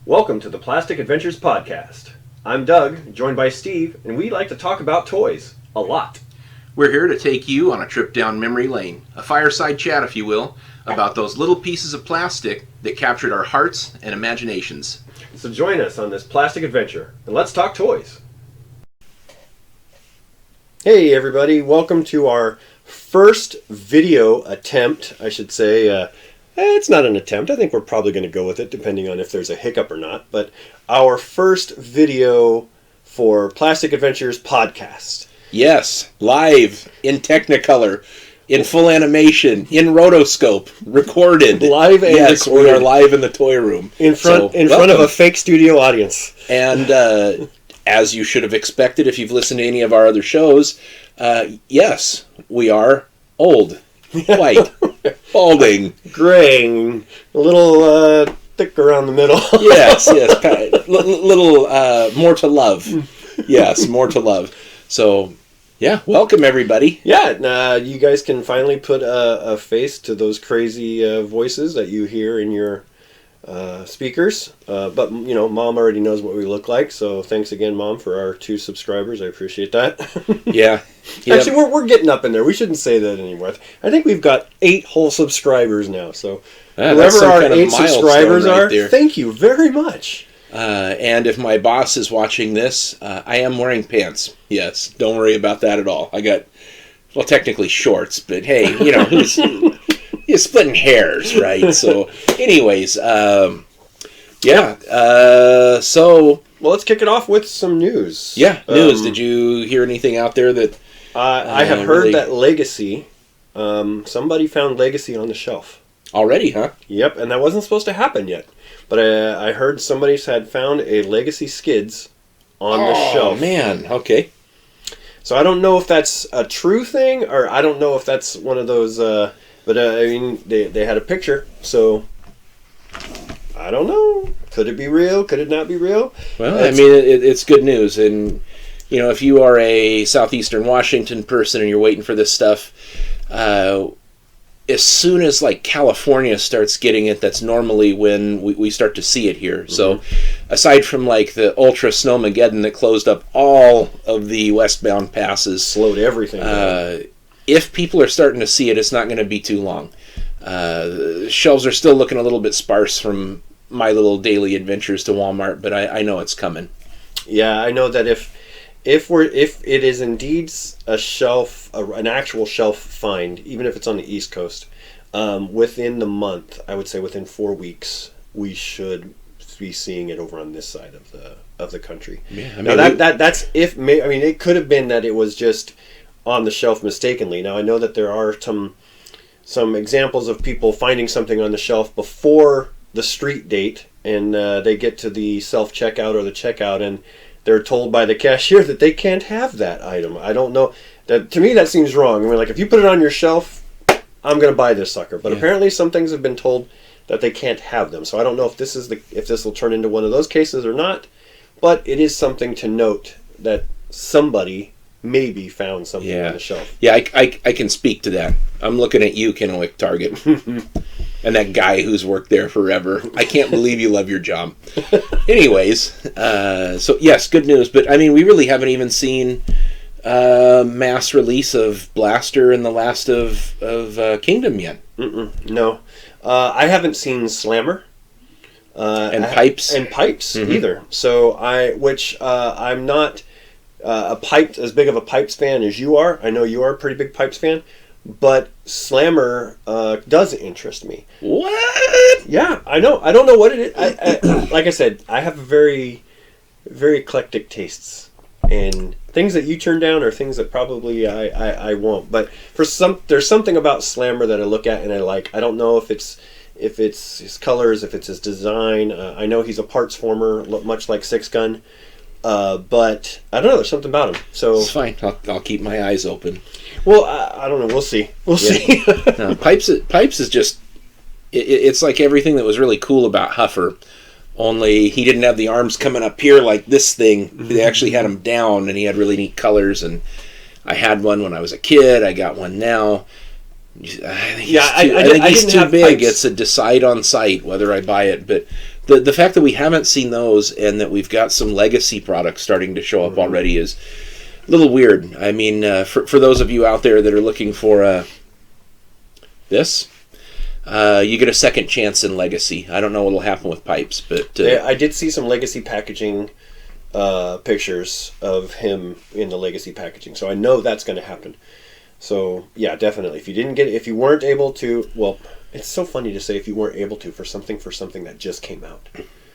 Welcome to the Plastic Adventures Podcast. I'm Doug, joined by Steve, and we like to talk about toys. A lot. We're here to take you on a trip down memory lane, a fireside chat, if you will, about those little pieces of plastic that captured our hearts and imaginations. So join us on this plastic adventure, and let's talk toys. Hey everybody, welcome to our first video attempt, I should say. It's not an attempt. I think we're probably going to go with it, depending on if there's a hiccup or not. But our first video for Plastic Adventures Podcast. Yes, live, in Technicolor, in full animation, in rotoscope, recorded. Live and yes, recorded. We are live in the toy room. In front of a fake studio audience. And as you should have expected if you've listened to any of our other shows, yes, we are old, white, balding, graying, a little thick around the middle. yes, little more to love. Yes, more to love. So, yeah, welcome everybody. Yeah, you guys can finally put a face to those crazy voices that you hear in your speakers. But, you know, Mom already knows what we look like, so thanks again, Mom, for our 2 subscribers. I appreciate that. Yeah. Yep. Actually, we're getting up in there. We shouldn't say that anymore. I think we've got 8 whole subscribers now, so whoever our 8 subscribers are, thank you very much. And if my boss is watching this, I am wearing pants. Yes, don't worry about that at all. I got, well, technically shorts, but hey, you know, you're splitting hairs, right? So, anyways, so... Well, let's kick it off with some news. Yeah, news. Did you hear anything out there that... I have heard that Legacy, somebody found Legacy on the shelf. Already, huh? Yep, and that wasn't supposed to happen yet. But I heard somebody had found a Legacy Skids on the shelf. Oh, man. Okay. So I don't know if that's a true thing, or I don't know if that's one of those... but, I mean, they had a picture, so... I don't know. Could it be real? Could it not be real? Well, I mean, it's good news. And, you know, if you are a southeastern Washington person and you're waiting for this stuff... as soon as, like, California starts getting it, that's normally when we start to see it here. Mm-hmm. So, aside from, like, the Ultra Snowmageddon that closed up all of the westbound passes... Slowed everything down. If people are starting to see it, it's not going to be too long. The shelves are still looking a little bit sparse from my little daily adventures to Walmart, but I know it's coming. Yeah, I know that if it is indeed a shelf, an actual shelf find, even if it's on the East Coast, within the month, I would say within 4 weeks, we should be seeing it over on this side of the country. Yeah, I now mean, that's if I mean it could have been that it was just on the shelf mistakenly. Now I know that there are some examples of people finding something on the shelf before the street date, and they get to the self-checkout or the checkout, and they're told by the cashier that they can't have that item. I don't know. That, to me, that seems wrong. I mean, like, if you put it on your shelf, I'm going to buy this sucker. But apparently some things have been told that they can't have them. So I don't know if this will turn into one of those cases or not. But it is something to note that somebody maybe found something on the shelf. Yeah, I can speak to that. I'm looking at you, Kennewick Target. And that guy who's worked there forever. I can't believe you love your job. Anyways, so yes, good news. But, I mean, we really haven't even seen mass release of Blaster and the Last of Kingdom yet. No. I haven't seen Slammer. And Pipes. And Pipes either. So I'm not as big of a Pipes fan as you are. I know you are a pretty big Pipes fan. But Slammer does interest me. What? Yeah, I know. I don't know what it is. I like I said, I have very, very eclectic tastes, and things that you turn down are things that probably I won't. But there's something about Slammer that I look at and I like. I don't know if it's his colors, if it's his design. I know he's a parts former, much like Six Gun. But I don't know. There's something about him. So it's fine. I'll keep my eyes open. Well, I don't know. We'll see. We'll see. No, Pipes is just... It's like everything that was really cool about Huffer. Only he didn't have the arms coming up here like this thing. They actually had him down, and he had really neat colors. And I had one when I was a kid. I got one now. I think he's too big. Pipes. It's a decide on site whether I buy it. But the fact that we haven't seen those and that we've got some legacy products starting to show up already is a little weird. I mean, for those of you out there that are looking for this, you get a second chance in legacy. I don't know what'll happen with pipes, but I did see some legacy packaging pictures of him in the legacy packaging, so I know that's going to happen. So yeah, definitely. If you weren't able to, well, it's so funny to say if you weren't able to for something that just came out.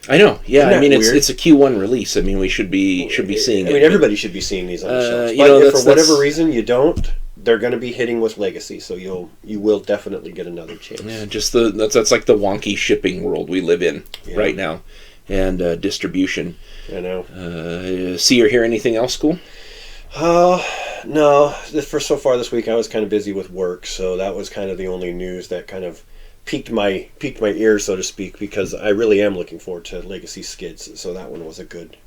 I know. Yeah, I mean weird? it's a Q1 release. I mean we should be seeing it. I mean everybody should be seeing these on the shelves. You but know, if for whatever reason you don't, they're going to be hitting with legacy, so you will definitely get another chance. Yeah, just that's like the wonky shipping world we live in right now, and distribution. I know. See or hear anything else cool? No. For so far this week, I was kind of busy with work, so that was kind of the only news that kind of piqued my ears, so to speak, because I really am looking forward to Legacy Skids. So that one was a good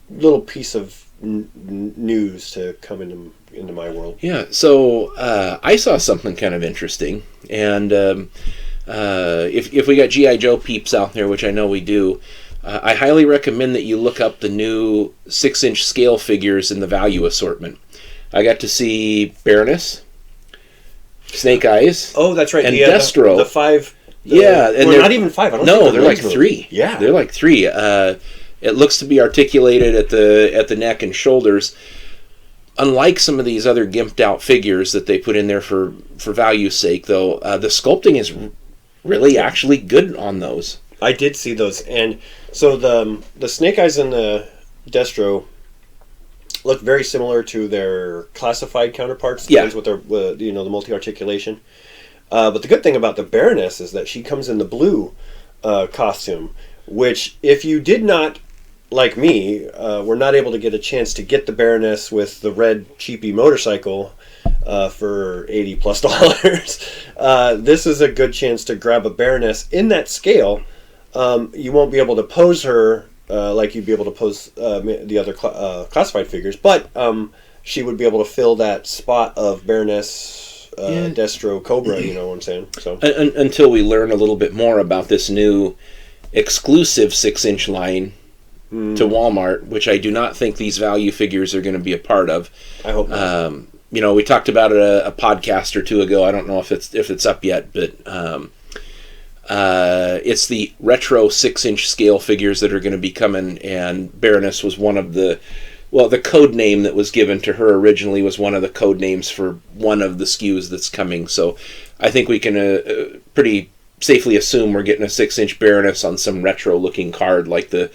little piece of news to come into my world. Yeah. So I saw something kind of interesting, and if we got GI Joe peeps out there, which I know we do. I highly recommend that you look up the new 6-inch scale figures in the value assortment. I got to see Baroness, Snake Eyes. Oh, that's right. And Destro. The 5. And they're not even 5. I don't think they're like 3. Yeah, they're like 3. It looks to be articulated at the neck and shoulders. Unlike some of these other gimped out figures that they put in there for value's sake, though, the sculpting is really actually good on those. I did see those, and so the Snake Eyes and the Destro look very similar to their classified counterparts. The ones with their the multi-articulation. But the good thing about the Baroness is that she comes in the blue costume, which if you did not, like me, were not able to get a chance to get the Baroness with the red cheapy motorcycle for $80+, this is a good chance to grab a Baroness in that scale. You won't be able to pose her like you'd be able to pose the other classified figures, but she would be able to fill that spot of Baroness, Destro, Cobra, you know what I'm saying? So until we learn a little bit more about this new exclusive 6-inch line to Walmart, which I do not think these value figures are going to be a part of. I hope not. We talked about it a podcast or two ago. I don't know if it's up yet, but it's the retro 6-inch scale figures that are going to be coming, and Baroness was one of the code name that was given to her originally was one of the code names for one of the SKUs that's coming. So I think we can pretty safely assume we're getting a 6-inch Baroness on some retro looking card like the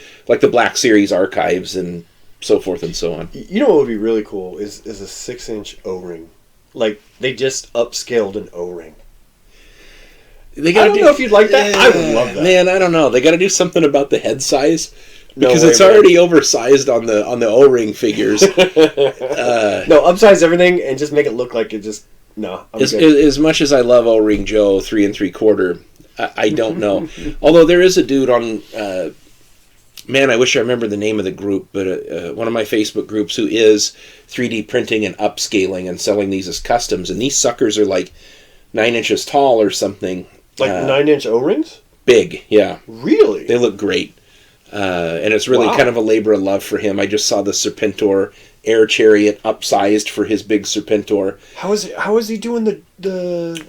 Black Series archives and so forth and so on. You know what would be really cool is a 6-inch O-ring. Like they just upscaled an O-ring. I don't know if you'd like that. I would love that. Man, I don't know. They got to do something about the head size because it's already oversized on the O-ring figures. No, upsize everything and just make it look like it just As much as I love O-ring Joe 3 3/4, I don't know. Although there is a dude on. Man, I wish I remember the name of the group, but one of my Facebook groups who is 3D printing and upscaling and selling these as customs, and these suckers are like 9 inches tall or something. Like 9-inch O-rings? Big, yeah. Really? They look great. And it's really kind of a labor of love for him. I just saw the Serpentor Air Chariot upsized for his big Serpentor. How is he doing the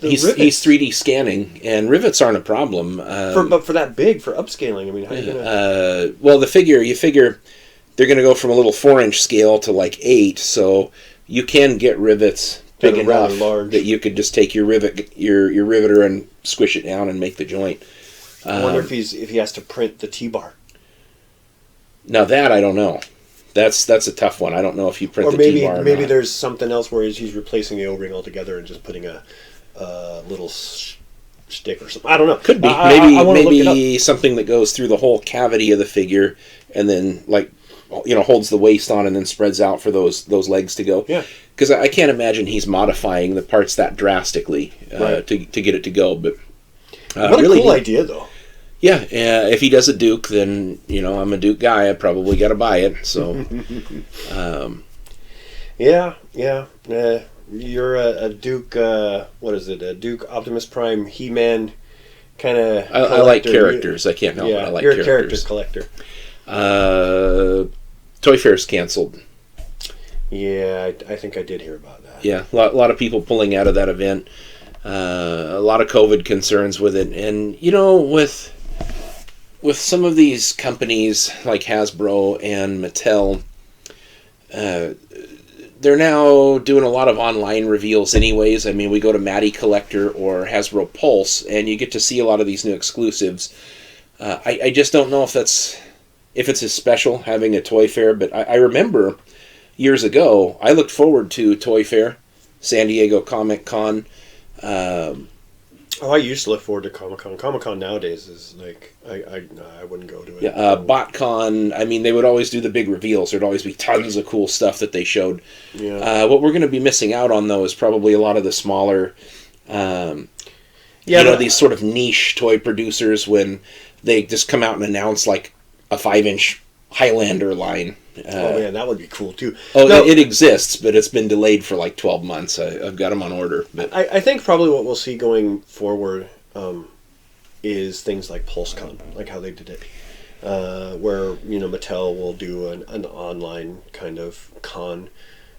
rivets? He's 3D scanning, and rivets aren't a problem. But for that big, for upscaling, I mean, how are you going to... Well, you figure they're going to go from a little 4-inch scale to like 8, so you can get rivets big enough that you could just take your riveter and squish it down and make the joint. I wonder if he has to print the T-bar. Now that I don't know. That's a tough one. I don't know if you print the T-bar or maybe not. there's something else where he's replacing the O-ring altogether and just putting a little stick or something. I don't know. Could be. Maybe something that goes through the whole cavity of the figure and then holds the waist on and then spreads out for those legs to go. Yeah. Because I can't imagine he's modifying the parts that drastically to get it to go. But what a cool idea, though. Yeah, if he does a Duke, then I'm a Duke guy. I probably got to buy it. So, yeah. You're a Duke. What is it? A Duke Optimus Prime He-Man kind of. I like characters. I can't help it. I like you're a characters. character collector. Toy Fair's canceled. Yeah, I think I did hear about that. Yeah, a lot of people pulling out of that event. A lot of COVID concerns with it, and with some of these companies like Hasbro and Mattel, they're now doing a lot of online reveals anyways. I mean, we go to Matty Collector or Hasbro Pulse, and you get to see a lot of these new exclusives. I just don't know if it's as special having a Toy Fair, but I remember years ago, I looked forward to Toy Fair, San Diego Comic Con. I used to look forward to Comic Con. Comic Con nowadays is like I wouldn't go to it. Yeah, BotCon. I mean, they would always do the big reveals. There'd always be tons of cool stuff that they showed. Yeah. What we're going to be missing out on though is probably a lot of the smaller, these sort of niche toy producers when they just come out and announce like a 5-inch Highlander line. Oh man, that would be cool too. It exists, but it's been delayed for like 12 months. I've got them on order. But I think probably what we'll see going forward is things like PulseCon, like how they did it, where Mattel will do an online kind of con.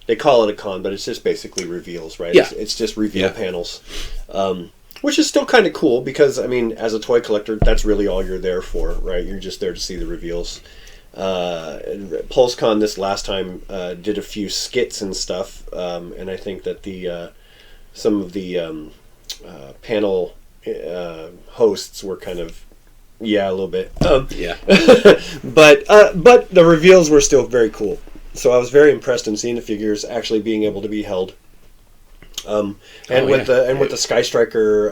They call it a con, but it's just basically reveals, right? Yeah. It's just reveal panels, which is still kind of cool because I mean, as a toy collector, that's really all you're there for, right? You're just there to see the reveals. PulseCon this last time did a few skits and stuff, and I think that the some of the panel hosts were kind of a little bit but the reveals were still very cool. So I was very impressed in seeing the figures actually being able to be held. With the Sky Striker,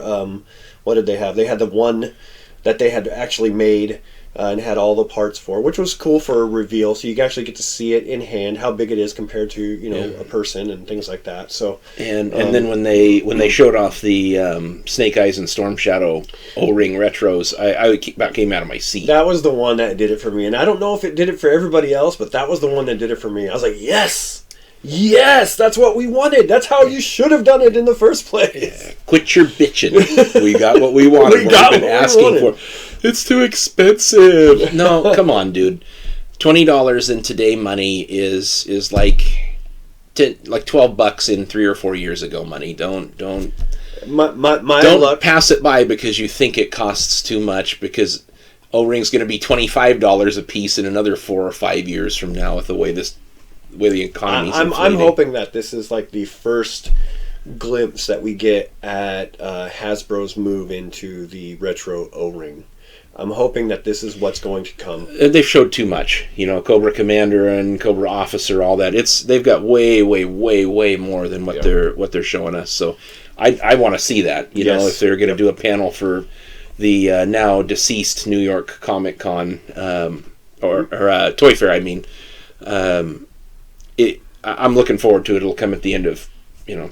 what did they have? They had the one that they had actually made. And had all the parts for, which was cool for a reveal. So you actually get to see it in hand, how big it is compared to a person and things like that. So and then when they showed off the Snake Eyes and Storm Shadow O-ring retros, I about came out of my seat. That was the one that did it for me, and I don't know if it did it for everybody else, but that was the one that did it for me. I was like, yes, that's what we wanted. That's how you should have done it in the first place. Yeah. Quit your bitching. We got what we wanted. We've been asking for. It's too expensive. No, come on, dude. $20 in today money is like $12 in 3 or 4 years ago money. Don't pass it by because you think it costs too much, because O-ring's going to be $25 a piece in another 4 or 5 years from now with the way the economy's inflating. I'm hoping that this is like the first glimpse that we get at Hasbro's move into the retro O-ring. I'm hoping that this is what's going to come. They've showed too much. Cobra Commander and Cobra Officer, all that. They've got way, way, way, way more than what they're showing us. So I want to see that. If they're going to do a panel for the now deceased New York Comic Con or Toy Fair, I mean, I'm looking forward to it. It'll come at the end of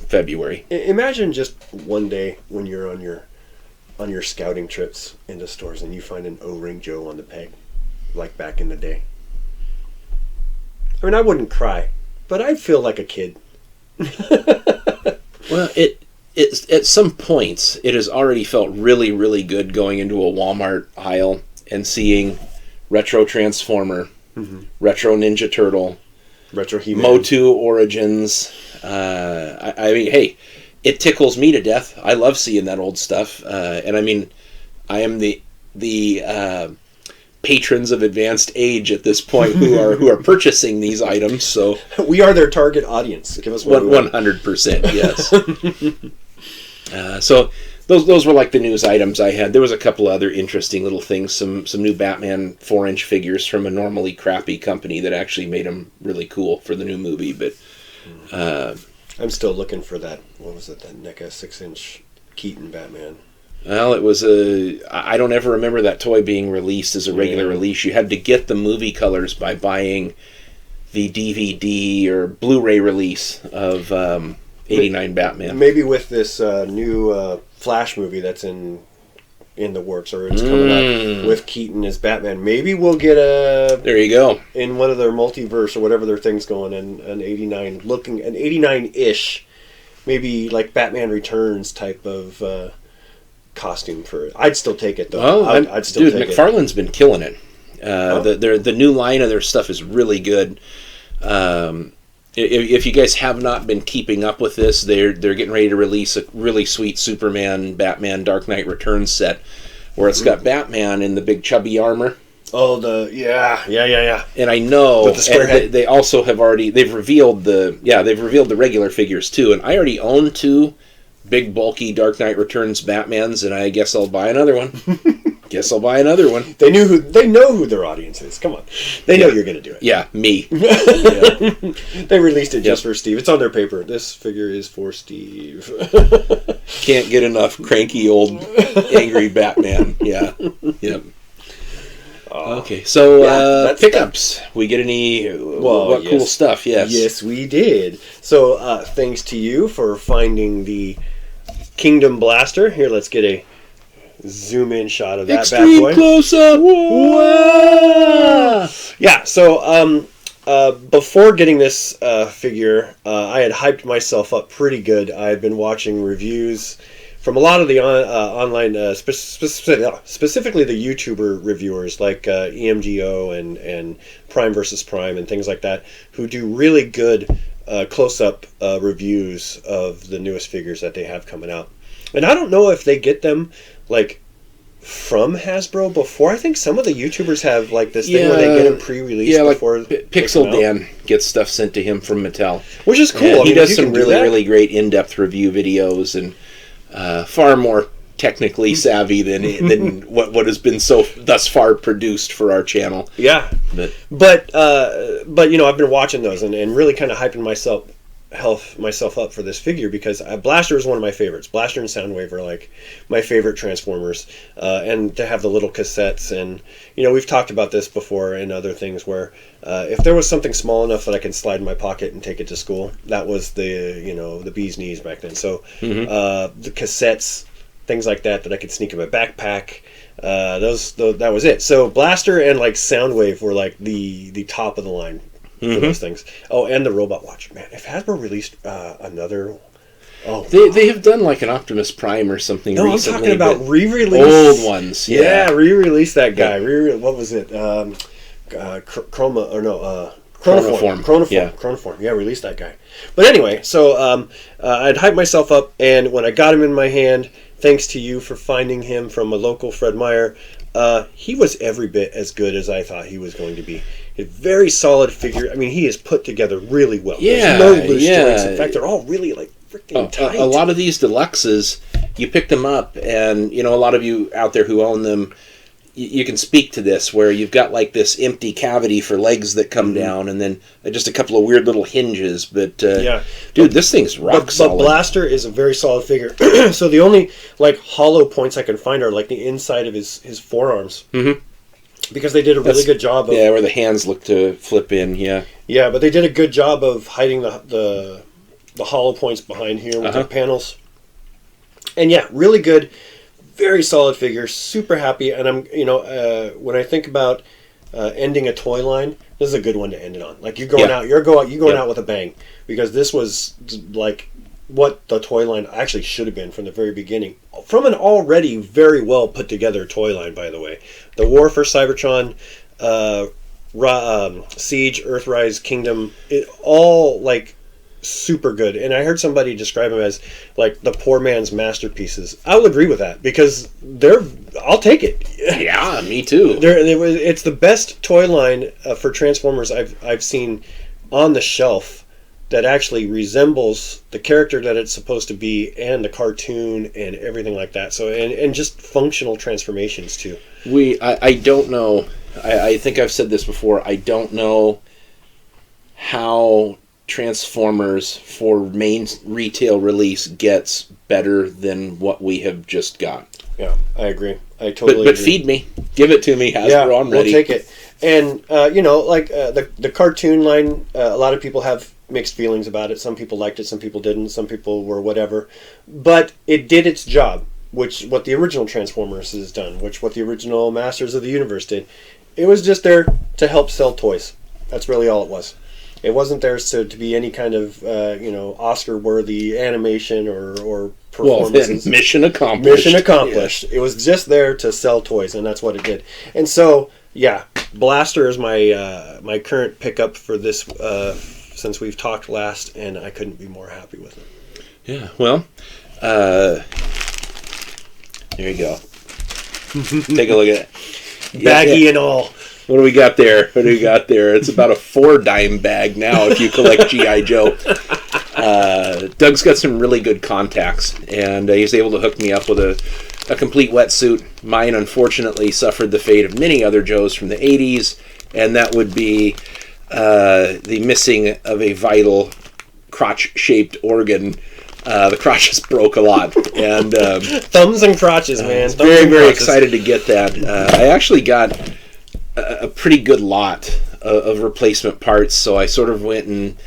February. Imagine just one day when you're on your scouting trips into stores and you find an O-ring Joe on the peg, like back in the day. I mean, I wouldn't cry, but I'd feel like a kid. Well, it's at some points it has already felt really, really good going into a Walmart aisle and seeing retro Transformer, retro Ninja Turtle, retro He-Man, Motu Origins. I mean, hey. It tickles me to death. I love seeing that old stuff, and I mean, I am the patrons of advanced age at this point who are purchasing these items. So we are their target audience. Give us 100%. Yes. So those were like the news items I had. There was a couple other interesting little things. Some new Batman 4-inch figures from a normally crappy company that actually made them really cool for the new movie, but. I'm still looking for that. What was it? That NECA 6-inch Keaton Batman. Well, it was I don't ever remember that toy being released as a regular release. You had to get the movie colors by buying the DVD or Blu-ray release of '89 Batman. Maybe with this new Flash movie that's in the works, or it's coming up with Keaton as Batman. Maybe we'll get there you go, in one of their multiverse or whatever their thing's going, and an 89-ish, maybe like Batman Returns type of costume for it. I'd still take it though. Well, I'd still take McFarlane's been killing it. The new line of their stuff is really good. If you guys have not been keeping up with this, they're getting ready to release a really sweet Superman, Batman, Dark Knight Returns set, where it's got Batman in the big chubby armor. Oh, yeah. And I know With the square head. they also have they've revealed the regular figures too. And I already own 2 big bulky Dark Knight Returns Batmans, and I guess I'll buy another one. They know who their audience is. Come on, they know you're going to do it. Yeah, me. They released it just for Steve. It's on their paper. This figure is for Steve. Can't get enough cranky old angry Batman. Yeah. Yep. Okay, so pickups. We get any cool stuff? Yes, we did. So thanks to you for finding the Kingdom Blaster. Here, let's get a zoom in shot of that Extreme bad boy. Close up. Whoa! Yeah. So before getting this figure, I had hyped myself up pretty good. I had been watching reviews from a lot of the online, specifically the YouTuber reviewers like EMGO and Prime vs. Prime and things like that, who do really good close-up reviews of the newest figures that they have coming out. And I don't know if they get them like from Hasbro before. I think some of the YouTubers have like this thing where they get them pre-released before. Like Pixel Dan gets stuff sent to him from Mattel, which is cool. Yeah, he does some really great in-depth review videos and far more technically savvy than what has been so thus far produced for our channel. Yeah, but you know, I've been watching those and really kind of hyping myself up for this figure because Blaster is one of my favorites. Blaster and Soundwave are like my favorite Transformers, and to have the little cassettes, and you know, we've talked about this before and other things where if there was something small enough that I can slide in my pocket and take it to school, that was the bee's knees back then. So the cassettes, things like that I could sneak in my backpack, that was it. So Blaster and like Soundwave were like the top of the line for those things. Oh, and the Robot Watch. Man, if Hasbro released another... Oh, they have done like an Optimus Prime or something recently. I'm talking about re-release. Old ones. Yeah, re-release that guy. What was it? Chronoform. Yeah. Chronoform. Yeah, release that guy. But anyway, so I'd hyped myself up, and when I got him in my hand, thanks to you for finding him from a local Fred Meyer, he was every bit as good as I thought he was going to be. A very solid figure. I mean, he is put together really well. Yeah, there's no loose joints. In fact, they're all really like freaking tight. A lot of these deluxes, you pick them up, and you know, a lot of you out there who own them, you can speak to this, where you've got like this empty cavity for legs that come down, and then just a couple of weird little hinges. But dude, this thing's rock solid. But Blaster is a very solid figure. So the only like hollow points I can find are like the inside of his forearms. Mm-hmm. Because they did a really good job of... Yeah, where the hands look to flip in, yeah. Yeah, but they did a good job of hiding the hollow points behind here with their panels. And yeah, really good, very solid figure, super happy. And I'm, when I think about ending a toy line, this is a good one to end it on. Like you're going out with a bang. Because this was like what the toy line actually should have been from the very beginning. From an already very well put together toy line, by the way. The War for Cybertron, Siege, Earthrise, Kingdom, it all like super good. And I heard somebody describe them as like the poor man's masterpieces. I'll agree with that because I'll take it. Yeah, me too. It's the best toy line for Transformers I've seen on the shelf that actually resembles the character that it's supposed to be and the cartoon and everything like that. So and just functional transformations too. I don't know. I think I've said this before. I don't know how Transformers for main retail release gets better than what we have just got. Yeah, I agree. I totally But agree. Feed me. Give it to me, Hasbro. Yeah, I'm ready. We'll take it. And, the cartoon line, a lot of people have mixed feelings about it. Some people liked it, some people didn't, some people were whatever. But it did its job, which what the original Transformers has done, which what the original Masters of the Universe did. It was just there to help sell toys. That's really all it was. It wasn't there to be any kind of, Oscar-worthy animation or performances. Then, mission accomplished. Mission accomplished. Yeah. It was just there to sell toys, and that's what it did. And so, yeah, Blaster is my my current pickup for this since we've talked last, and I couldn't be more happy with it. Yeah, well, there you go. Take a look at it. Baggy and all. What do we got there? It's about a 4-dime bag now if you collect G.I. Joe. Doug's got some really good contacts, and he's able to hook me up with a complete wetsuit. Mine, unfortunately, suffered the fate of many other Joes from the 80s, and that would be the missing of a vital crotch-shaped organ. The crotches broke a lot. And thumbs and crotches, man. Very, very excited to get that. I actually got a pretty good lot of replacement parts, so I sort of went and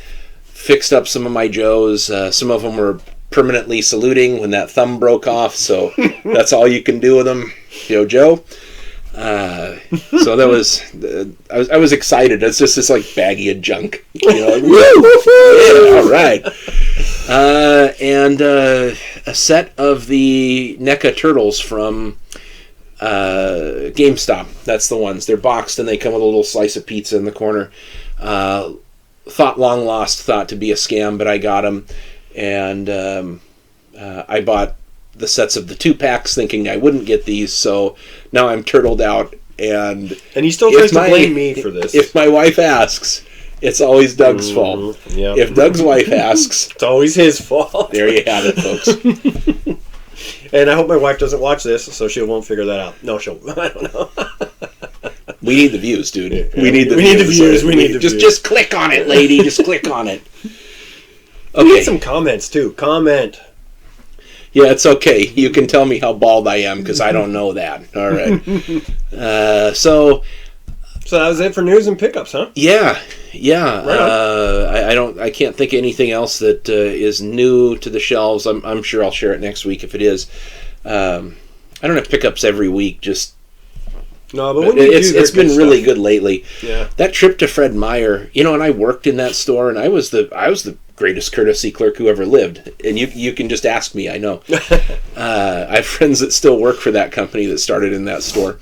fixed up some of my Joes. Some of them were permanently saluting when that thumb broke off, so that's all you can do with them, Joe. So that was I was excited. It's just this like baggie of junk, Yeah, all right. And a set of the NECA Turtles from GameStop. That's the ones. They're boxed and they come with a little slice of pizza in the corner. Thought long lost, thought to be a scam, but I got them, and I bought the sets of the 2-packs thinking I wouldn't get these, so now I'm turtled out. And he still tries to blame me for this. If my wife asks, it's always Doug's fault. Yep. If Doug's wife asks, it's always his fault. There you have it, folks. And I hope my wife doesn't watch this, so she won't figure that out. No, she'll. I don't know. We need the views, dude. Yeah, we need the views. Just click on it, lady. Just click on it. Okay. We need some comments too. Comment. Yeah, it's okay. You can tell me how bald I am because I don't know that. All right. So that was it for news and pickups, huh? Yeah. Right I can't think of anything else that is new to the shelves. I'm sure I'll share it next week if it is. I don't have pickups every week. Just no, but when it's been really good lately. Yeah. That trip to Fred Meyer, and I worked in that store, and I was the greatest courtesy clerk who ever lived, and you can just ask me. I know. I have friends that still work for that company that started in that store.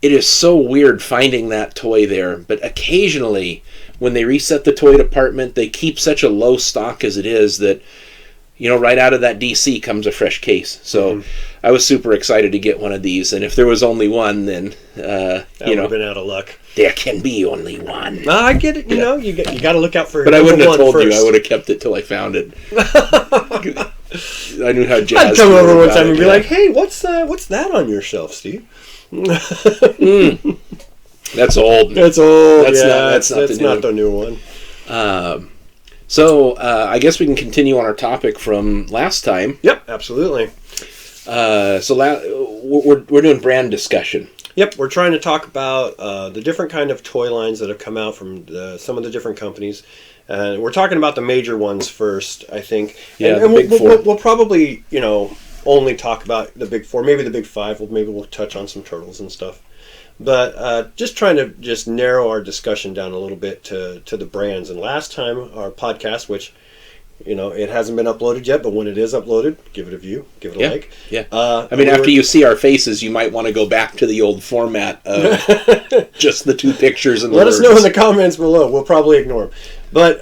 It is so weird finding that toy there, but occasionally when they reset the toy department, they keep such a low stock as it is that right out of that DC comes a fresh case. So I was super excited to get one of these, and if there was only one, then that would have been out of luck. There can be only one. No, I get it. You got to look out for. But I wouldn't have told first. you. I would have kept it till I found it. I knew how jazzed. I'd come over one time and be like, "Hey, what's that on your shelf, Steve?" That's old. That's old. That's not the new one. So I guess we can continue on our topic from last time. Yep, absolutely. We're doing brand discussion. Yep, we're trying to talk about the different kind of toy lines that have come out from some of the different companies. We're talking about the major ones first, I think. Yeah, and the big four. We'll probably, only talk about the big four, maybe the big five. Maybe we'll touch on some turtles and stuff. But just trying to just narrow our discussion down a little bit to the brands. And last time, our podcast, which, it hasn't been uploaded yet, but when it is uploaded, give it a view, give it a like. Yeah. After you see our faces, you might want to go back to the old format of just the two pictures and the Let words. us know in the comments below. We'll probably ignore them. But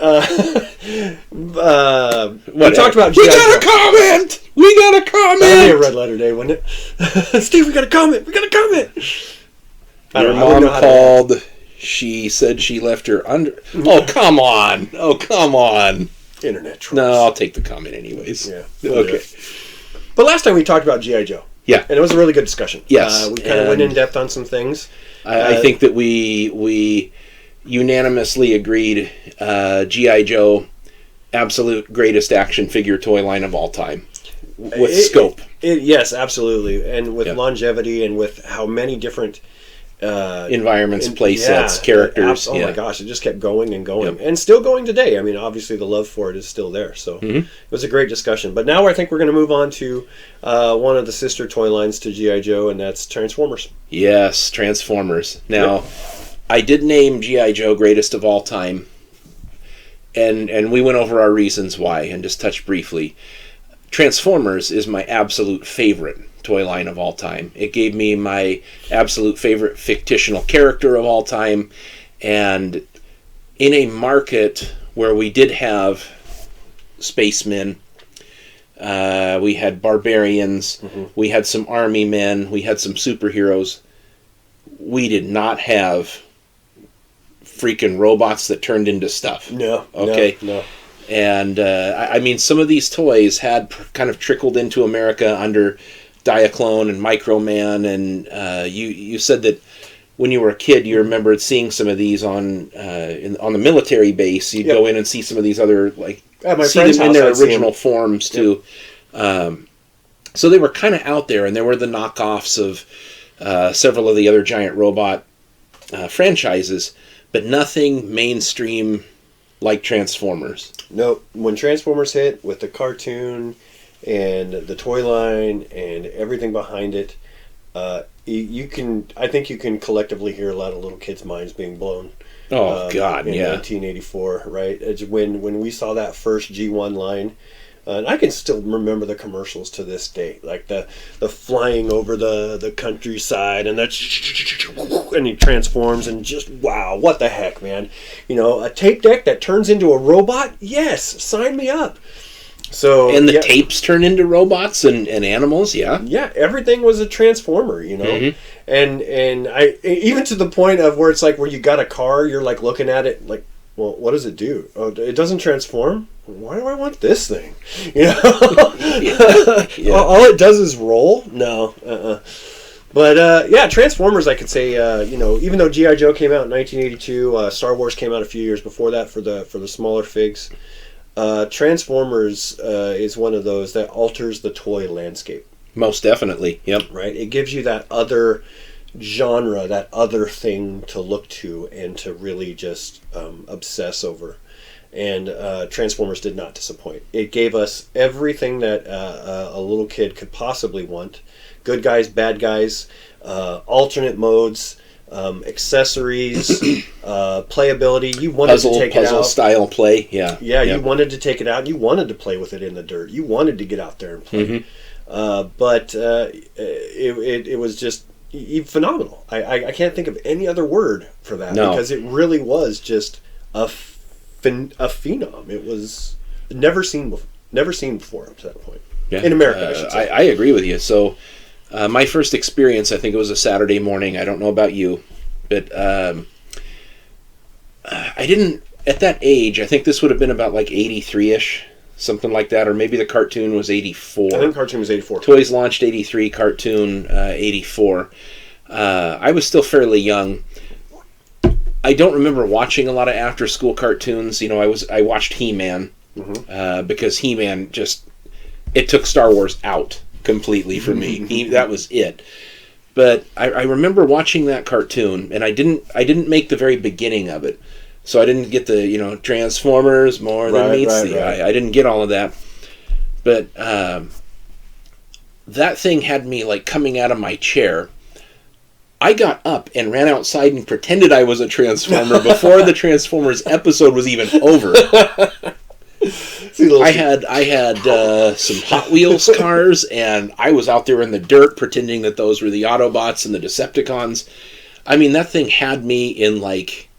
we talked about We got a comment! That'd be a red letter day, wouldn't it? Steve, we got a comment! Your mom called. She said she left her under. Oh, come on. Internet trolls. No, I'll take the comment anyways. Yeah. Okay. But last time we talked about G.I. Joe. Yeah. And it was a really good discussion. Yes. We kind of went in depth on some things. I think that we unanimously agreed G.I. Joe, absolute greatest action figure toy line of all time. With scope. Yes, absolutely. And with longevity and with how many different environments, play sets, characters. Oh my gosh, it just kept going and going. Yep. And still going today. I mean, obviously the love for it is still there. So it was a great discussion. But now I think we're going to move on to one of the sister toy lines to G.I. Joe, and that's Transformers. Yes, Transformers. Now, I did name G.I. Joe greatest of all time. and we went over our reasons why and just touched briefly. Transformers is my absolute favorite toy line of all time. It gave me my absolute favorite fictional character of all time, and in a market where we did have spacemen, we had barbarians, we had some army men, we had some superheroes. We did not have freaking robots that turned into stuff. No. Okay. No. And I mean, some of these toys had kind of trickled into America under Diaclone and Microman, and you said that when you were a kid, you remembered seeing some of these on the military base. You'd go in and see some of these other, like, at my see friend's them in house, their I'd original forms too. So they were kind of out there, and there were the knockoffs of several of the other giant robot franchises, but nothing mainstream like Transformers. No, when Transformers hit with the cartoon and the toy line and everything behind it, I think you can collectively hear a lot of little kids' minds being blown. Oh God, in yeah. 1984, right? It's when we saw that first G1 line. And I can still remember the commercials to this day, like the flying over the countryside, and and he transforms, and just wow, what the heck, man! You know, a tape deck that turns into a robot. Yes, sign me up. So and the tapes turn into robots and animals. Yeah, everything was a transformer. You know, and I even to the point of where it's like where you got a car, you're like looking at it like, well, what does it do? Oh, it doesn't transform. Why do I want this thing? You know, all it does is roll. No, But Transformers. I could say, even though G.I. Joe came out in 1982, Star Wars came out a few years before that for the smaller figs. Transformers is one of those that alters the toy landscape. Most definitely. Yep. Right. It gives you that other genre, that other thing to look to and to really just obsess over. And Transformers did not disappoint. It gave us everything that a little kid could possibly want. Good guys, bad guys, alternate modes, accessories, playability. You wanted to take it out. Puzzle style play, yeah. Yeah, you wanted to take it out. You wanted to play with it in the dirt. You wanted to get out there and play. But it was just phenomenal. I can't think of any other word for that because it really was just a phenom. It was never seen before up to that point in America. I should say. I agree with you. So my first experience, I think it was a Saturday morning. I don't know about you, but I didn't at that age. I think this would have been about like 83ish, something like that, or maybe the cartoon was 84. I think cartoon was 84. Toys launched 83, cartoon 84. I was still fairly young. I don't remember watching a lot of after-school cartoons. You know, I watched He-Man because He-Man it took Star Wars out completely for me. That was it. But I remember watching that cartoon, and I didn't make the very beginning of it, so I didn't get the Transformers more than meets the eye. I didn't get all of that, but that thing had me like coming out of my chair. I got up and ran outside and pretended I was a Transformer before the Transformers episode was even over. I had some Hot Wheels cars, and I was out there in the dirt pretending that those were the Autobots and the Decepticons. I mean, that thing had me in like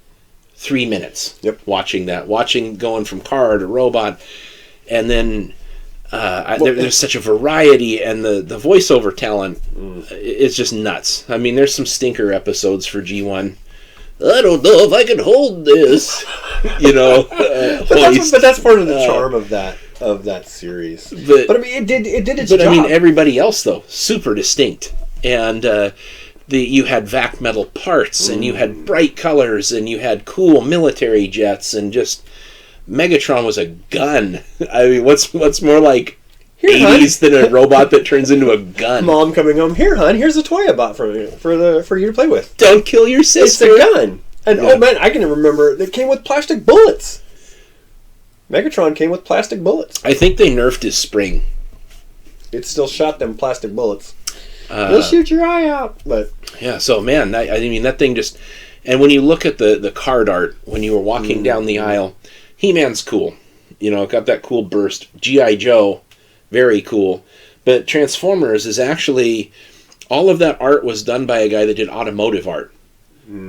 3 minutes. Yep. Watching going from car to robot, and then there's such a variety, and the voiceover talent is just nuts. I mean, there's some stinker episodes for G1. I don't know if I can hold this, but that's part of the charm of that series. But I mean, it did its job. But I mean, everybody else though, super distinct, and you had vac metal parts, and you had bright colors, and you had cool military jets, and just Megatron was a gun. I mean, what's more like here, 80s than a robot that turns into a gun? Mom coming home, here, hon, here's a toy I bought for you to play with. Don't kill your sister. It's a gun. And oh man, I can remember it came with plastic bullets. Megatron came with plastic bullets. I think they nerfed his spring. It still shot them plastic bullets. They'll shoot your eye out. But yeah, so man, I mean that thing just. And when you look at the card art when you were walking down the aisle, He-Man's cool. You know, got that cool burst. G.I. Joe, very cool. But Transformers is actually, all of that art was done by a guy that did automotive art.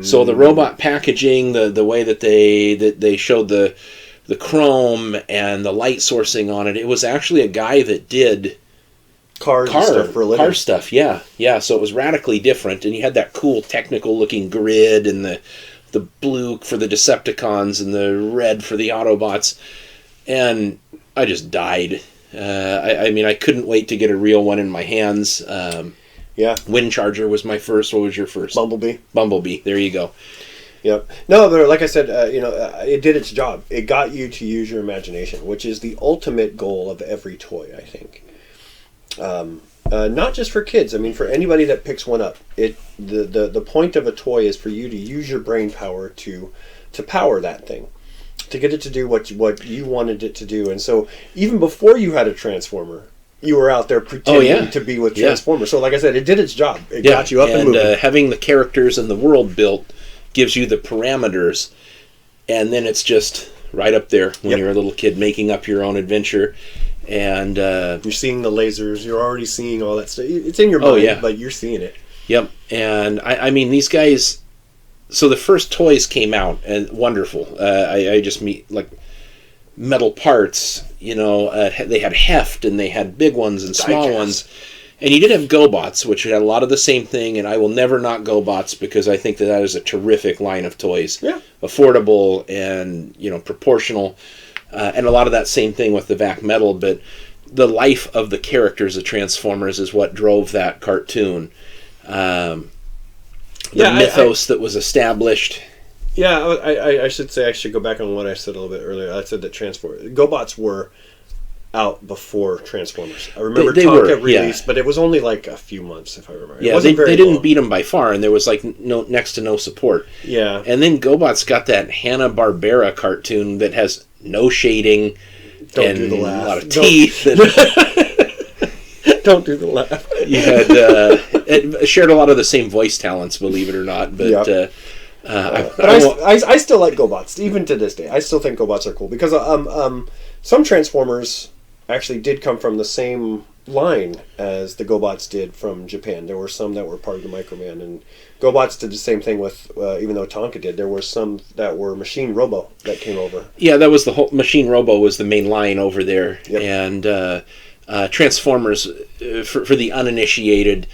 So the robot packaging, the way that they showed the chrome and the light sourcing on it, it was actually a guy that did car stuff for a living. Car stuff, yeah. So it was radically different, and you had that cool technical looking grid and the blue for the Decepticons and the red for the Autobots, and I just died. I mean, I couldn't wait to get a real one in my hands. Yeah. Wind Charger was my first. What was your first? Bumblebee. There you go. Yep. No, but like I said, it did its job. It got you to use your imagination, which is the ultimate goal of every toy, I think. Not just for kids. I mean, for anybody that picks one up. The point of a toy is for you to use your brain power to power that thing, to get it to do what you wanted it to do. And so, even before you had a Transformer, you were out there pretending to be with Transformers. So, like I said, it did its job. It got you up and moving. Having the characters and the world built gives you the parameters, and then it's just right up there when you're a little kid making up your own adventure. And you're seeing the lasers. You're already seeing all that stuff. It's in your mind, but you're seeing it. Yep. And I mean, these guys. So the first toys came out, and wonderful. I just meet like metal parts. You know, they had heft, and they had big ones and small ones. And you did have Gobots, which had a lot of the same thing, and I will never knock Gobots because I think that is a terrific line of toys. Yeah. Affordable and, proportional. And a lot of that same thing with the Vac Metal, but the life of the characters of Transformers is what drove that cartoon. The mythos that was established. Yeah, I should say, I should go back on what I said a little bit earlier. I said that Gobots were out before Transformers. I remember they Tonka were, released, but it was only like a few months, if I remember. Yeah, they didn't beat them by far, and there was like next to no support. Yeah. And then Gobots got that Hanna-Barbera cartoon that has no shading and do the laugh. A lot of teeth. Don't do the laugh. You had it shared a lot of the same voice talents, believe it or not. But I still like Gobots, even to this day. I still think Gobots are cool because some Transformers actually did come from the same line as the Gobots did from Japan. There were some that were part of the Microman, and Gobots did the same thing with, even though Tonka did, there were some that were Machine Robo that came over. Yeah, that was the whole, Machine Robo was the main line over there. Yep. And Transformers, for the uninitiated,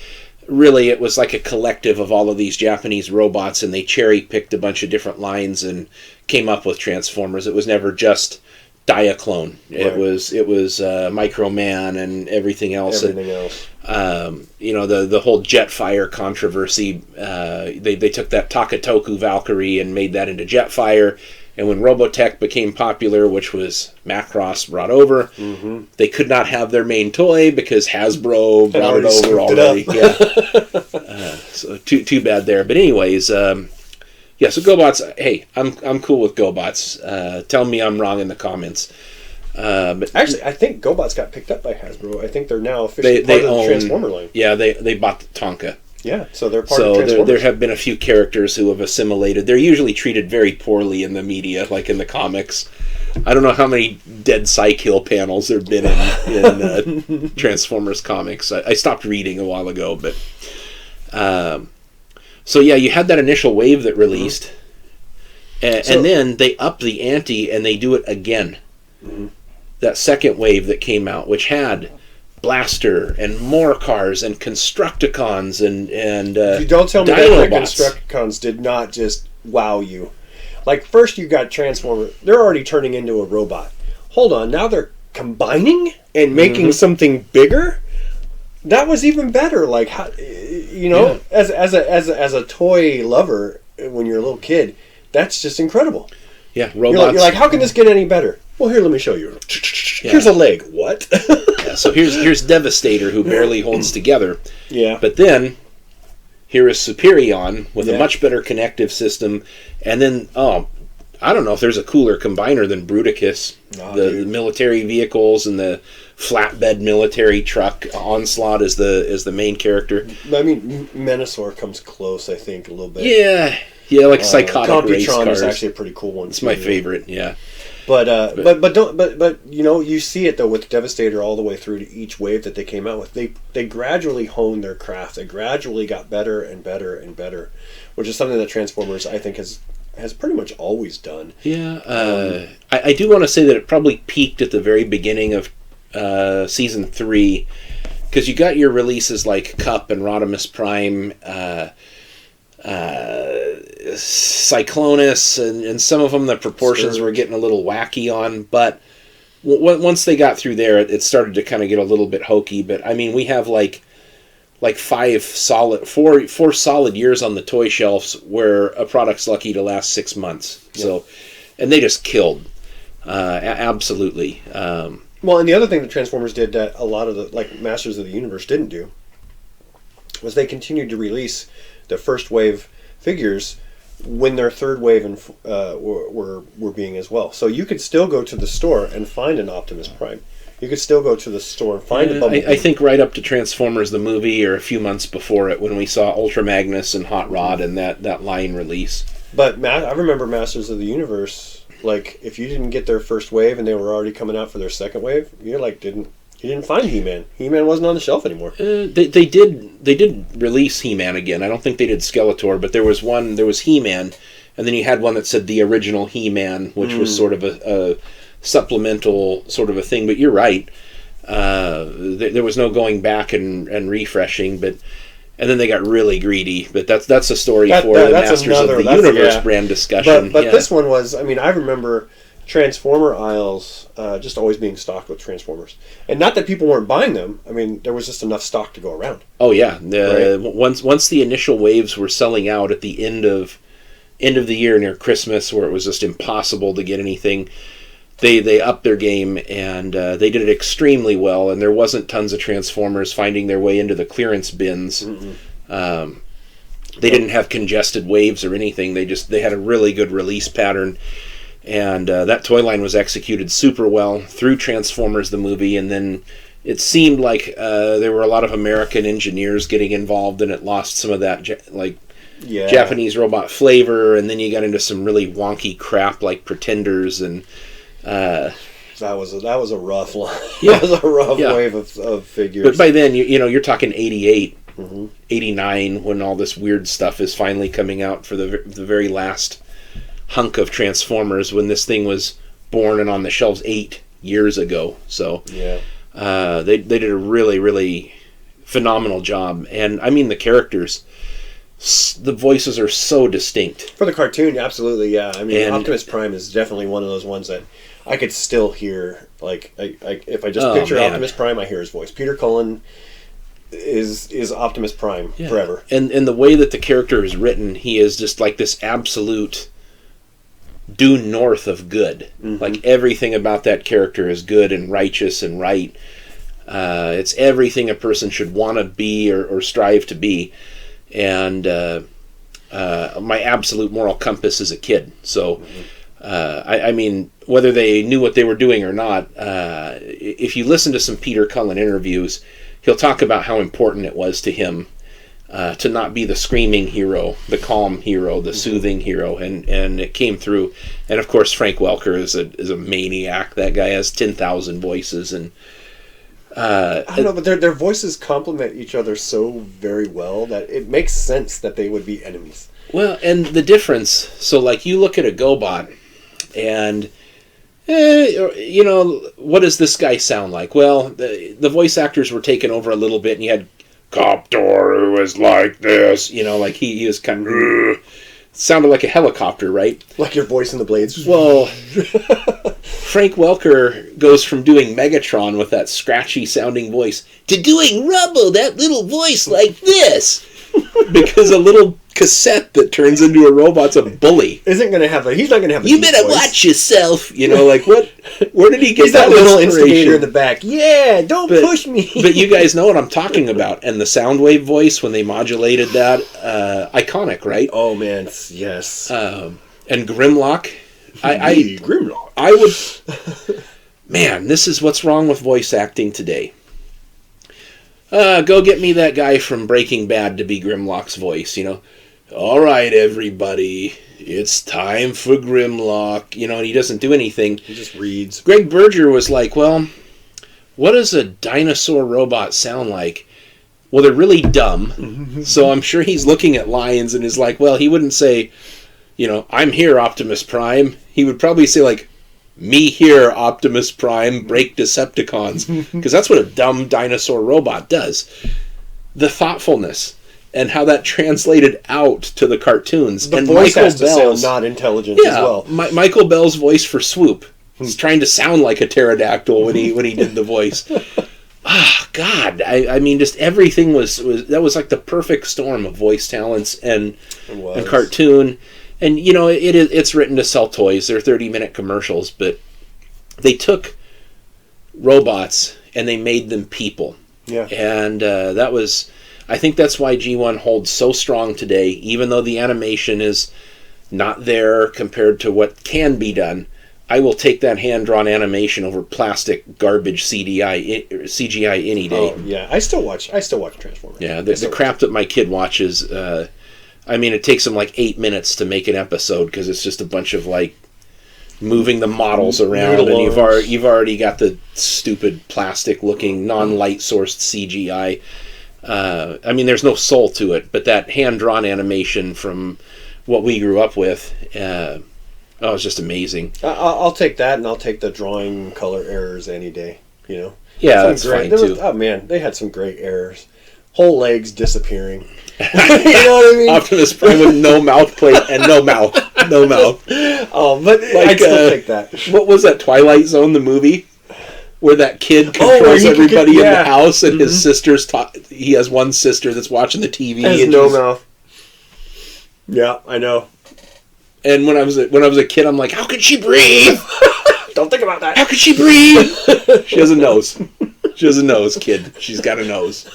really it was like a collective of all of these Japanese robots, and they cherry-picked a bunch of different lines and came up with Transformers. It was never just Diaclone. Right. It was Microman and everything else. The whole Jetfire controversy. They took that Takatoku Valkyrie and made that into Jetfire. And when Robotech became popular, which was Macross brought over, they could not have their main toy because Hasbro brought it over already. So too bad there. But anyways. Yeah, so Gobots, hey, I'm cool with Gobots. Tell me I'm wrong in the comments. But actually, I think Gobots got picked up by Hasbro. I think they're now officially part of the Transformer line. Yeah, they bought the Tonka. Yeah, so they're part of Transformers. So there have been a few characters who have assimilated. They're usually treated very poorly in the media, like in the comics. I don't know how many dead Psykill panels there have been in Transformers comics. I stopped reading a while ago, but... So yeah, you had that initial wave that released, and then they up the ante and they do it again. That second wave that came out, which had Blaster and more cars and Constructicons and you don't tell me that the Constructicons did not just wow you. Like first you got Transformer, they're already turning into a robot. Hold on, now they're combining and making something bigger. That was even better. Like, how, as a toy lover, when you're a little kid, that's just incredible. Yeah, robots. You're like, how can this get any better? Well, here, let me show you. Here's a leg. What? So here's Devastator, who barely holds together. Yeah. But then here is Superion with a much better connective system, and then I don't know if there's a cooler combiner than Bruticus. The military vehicles and the flatbed military truck. Onslaught is the main character. I mean, Menasor comes close, I think, a little bit. Yeah, like psychotic race cars. is actually a pretty cool one. It's my favorite. Yeah. But you know, you see it though with Devastator all the way through to each wave that they came out with. They gradually honed their craft. They gradually got better and better and better, which is something that Transformers, I think, has pretty much always done. Yeah, I do want to say that it probably peaked at the very beginning of season 3, because you got your releases like Cup and Rodimus Prime, Cyclonus, and some of them the proportions Scourge were getting a little wacky on, but once they got through there, it started to kind of get a little bit hokey. But I mean, we have like 4 solid years on the toy shelves where a product's lucky to last 6 months. Yep. So, and they just killed, absolutely. Well, and the other thing that Transformers did that a lot of the Masters of the Universe didn't do was they continued to release the first wave figures when their third wave were being as well. So you could still go to the store and find an Optimus Prime. You could still go to the store and find a Bumblebee. I think right up to Transformers the movie, or a few months before it, when we saw Ultra Magnus and Hot Rod and that line release. But I remember Masters of the Universe, like, if you didn't get their first wave and they were already coming out for their second wave, you didn't find He-Man. He-Man wasn't on the shelf anymore. They did release He-Man again. I don't think they did Skeletor, but there was He-Man, and then you had one that said the original He-Man, which was sort of a supplemental sort of a thing. But you're right. There was no going back and refreshing, and then they got really greedy. But that's a story for the Masters of the Universe brand discussion. But this one was, I mean, I remember Transformer aisles just always being stocked with Transformers. And not that people weren't buying them. I mean, there was just enough stock to go around. Oh, yeah. Right? Once the initial waves were selling out at the end of the year near Christmas, where it was just impossible to get anything, they upped their game, and they did it extremely well, and there wasn't tons of Transformers finding their way into the clearance bins. They didn't have congested waves or anything. They had a really good release pattern, and that toy line was executed super well through Transformers the movie, and then it seemed like there were a lot of American engineers getting involved, and it lost some of that Japanese robot flavor, and then you got into some really wonky crap like Pretenders and that was a rough line. Yeah. That was a rough wave of figures. But by then, you're talking 88, 89, when all this weird stuff is finally coming out for the very last hunk of Transformers, when this thing was born and on the shelves 8 years ago. So they did a really, really phenomenal job. And I mean, the characters, the voices are so distinct. For the cartoon, absolutely, yeah. I mean, Optimus Prime is definitely one of those ones that I could still hear. Like, if I just picture Optimus Prime, I hear his voice. Peter Cullen is Optimus Prime forever. And the way that the character is written, he is just like this absolute due north of good. Like, everything about that character is good and righteous and right. It's everything a person should want to be or strive to be. And my absolute moral compass as a kid. So, I mean, whether they knew what they were doing or not, if you listen to some Peter Cullen interviews, he'll talk about how important it was to him to not be the screaming hero, the calm hero, the soothing hero, and it came through. And of course, Frank Welker is a maniac. That guy has 10,000 voices, and I don't know, but their voices complement each other so very well that it makes sense that they would be enemies. Well, and the difference, so like you look at a Gobot, and what does this guy sound like? Well, the voice actors were taken over a little bit, and you had Coptor, who was like this, like he was kind of sounded like a helicopter, right? Like your voice in the Blades. Well, Frank Welker goes from doing Megatron with that scratchy sounding voice to doing Rubble, that little voice like this, because a little cassette that turns into a robot's a bully. He's not gonna have You better voice. Watch yourself. Like, what? Where did he get that little instigator in the back? Yeah, don't push me. But you guys know what I'm talking about. And the Soundwave voice, when they modulated that, iconic, right? Oh man, yes. And Grimlock. Grimlock. I would. Man, this is what's wrong with voice acting today. Go get me that guy from Breaking Bad to be Grimlock's voice. all right, everybody, it's time for Grimlock. You know, and he doesn't do anything. He just reads. Greg Berger was like, well, what does a dinosaur robot sound like? Well, they're really dumb. So I'm sure he's looking at lions and is like, well, he wouldn't say, you know, I'm here, Optimus Prime. He would probably say, like, me here, Optimus Prime, break Decepticons. Because that's what a dumb dinosaur robot does. The thoughtfulness and how that translated out to the cartoons. The and voice Michael has to Bell's, sound not intelligent as well. Michael Bell's voice for Swoop. He's trying to sound like a pterodactyl when he did the voice. Ah, God! I mean, just everything was like the perfect storm of voice talents and cartoon, and you know it's written to sell toys. They're 30-minute commercials, but they took robots and they made them people. Yeah, and that was, I think that's why G1 holds so strong today, even though the animation is not there compared to what can be done. I will take that hand-drawn animation over plastic garbage CGI any day. Oh, yeah. I still watch Transformers. Yeah, the crap that my kid watches, I mean, it takes him like 8 minutes to make an episode because it's just a bunch of like moving the models around, and you've already got the stupid plastic-looking non-light-sourced CGI. I mean, there's no soul to it, but that hand-drawn animation from what we grew up with. Oh, it's just amazing. I'll take that, and I'll take the drawing color errors any day. You know. Yeah, that's fine too. Oh man, they had some great errors. Whole legs disappearing. You know what I mean? Optimus Prime with no mouth plate and no mouth. Oh, but like, I'd still take that. What was that, Twilight Zone, the movie? Where that kid controls everybody in the house, and his sister's he has one sister that's watching the TV. Has and no mouth. Yeah, I know. And when I was a kid, I'm like, how could she breathe? Don't think about that. How could she breathe? She has a nose. She has a nose, kid. She's got a nose.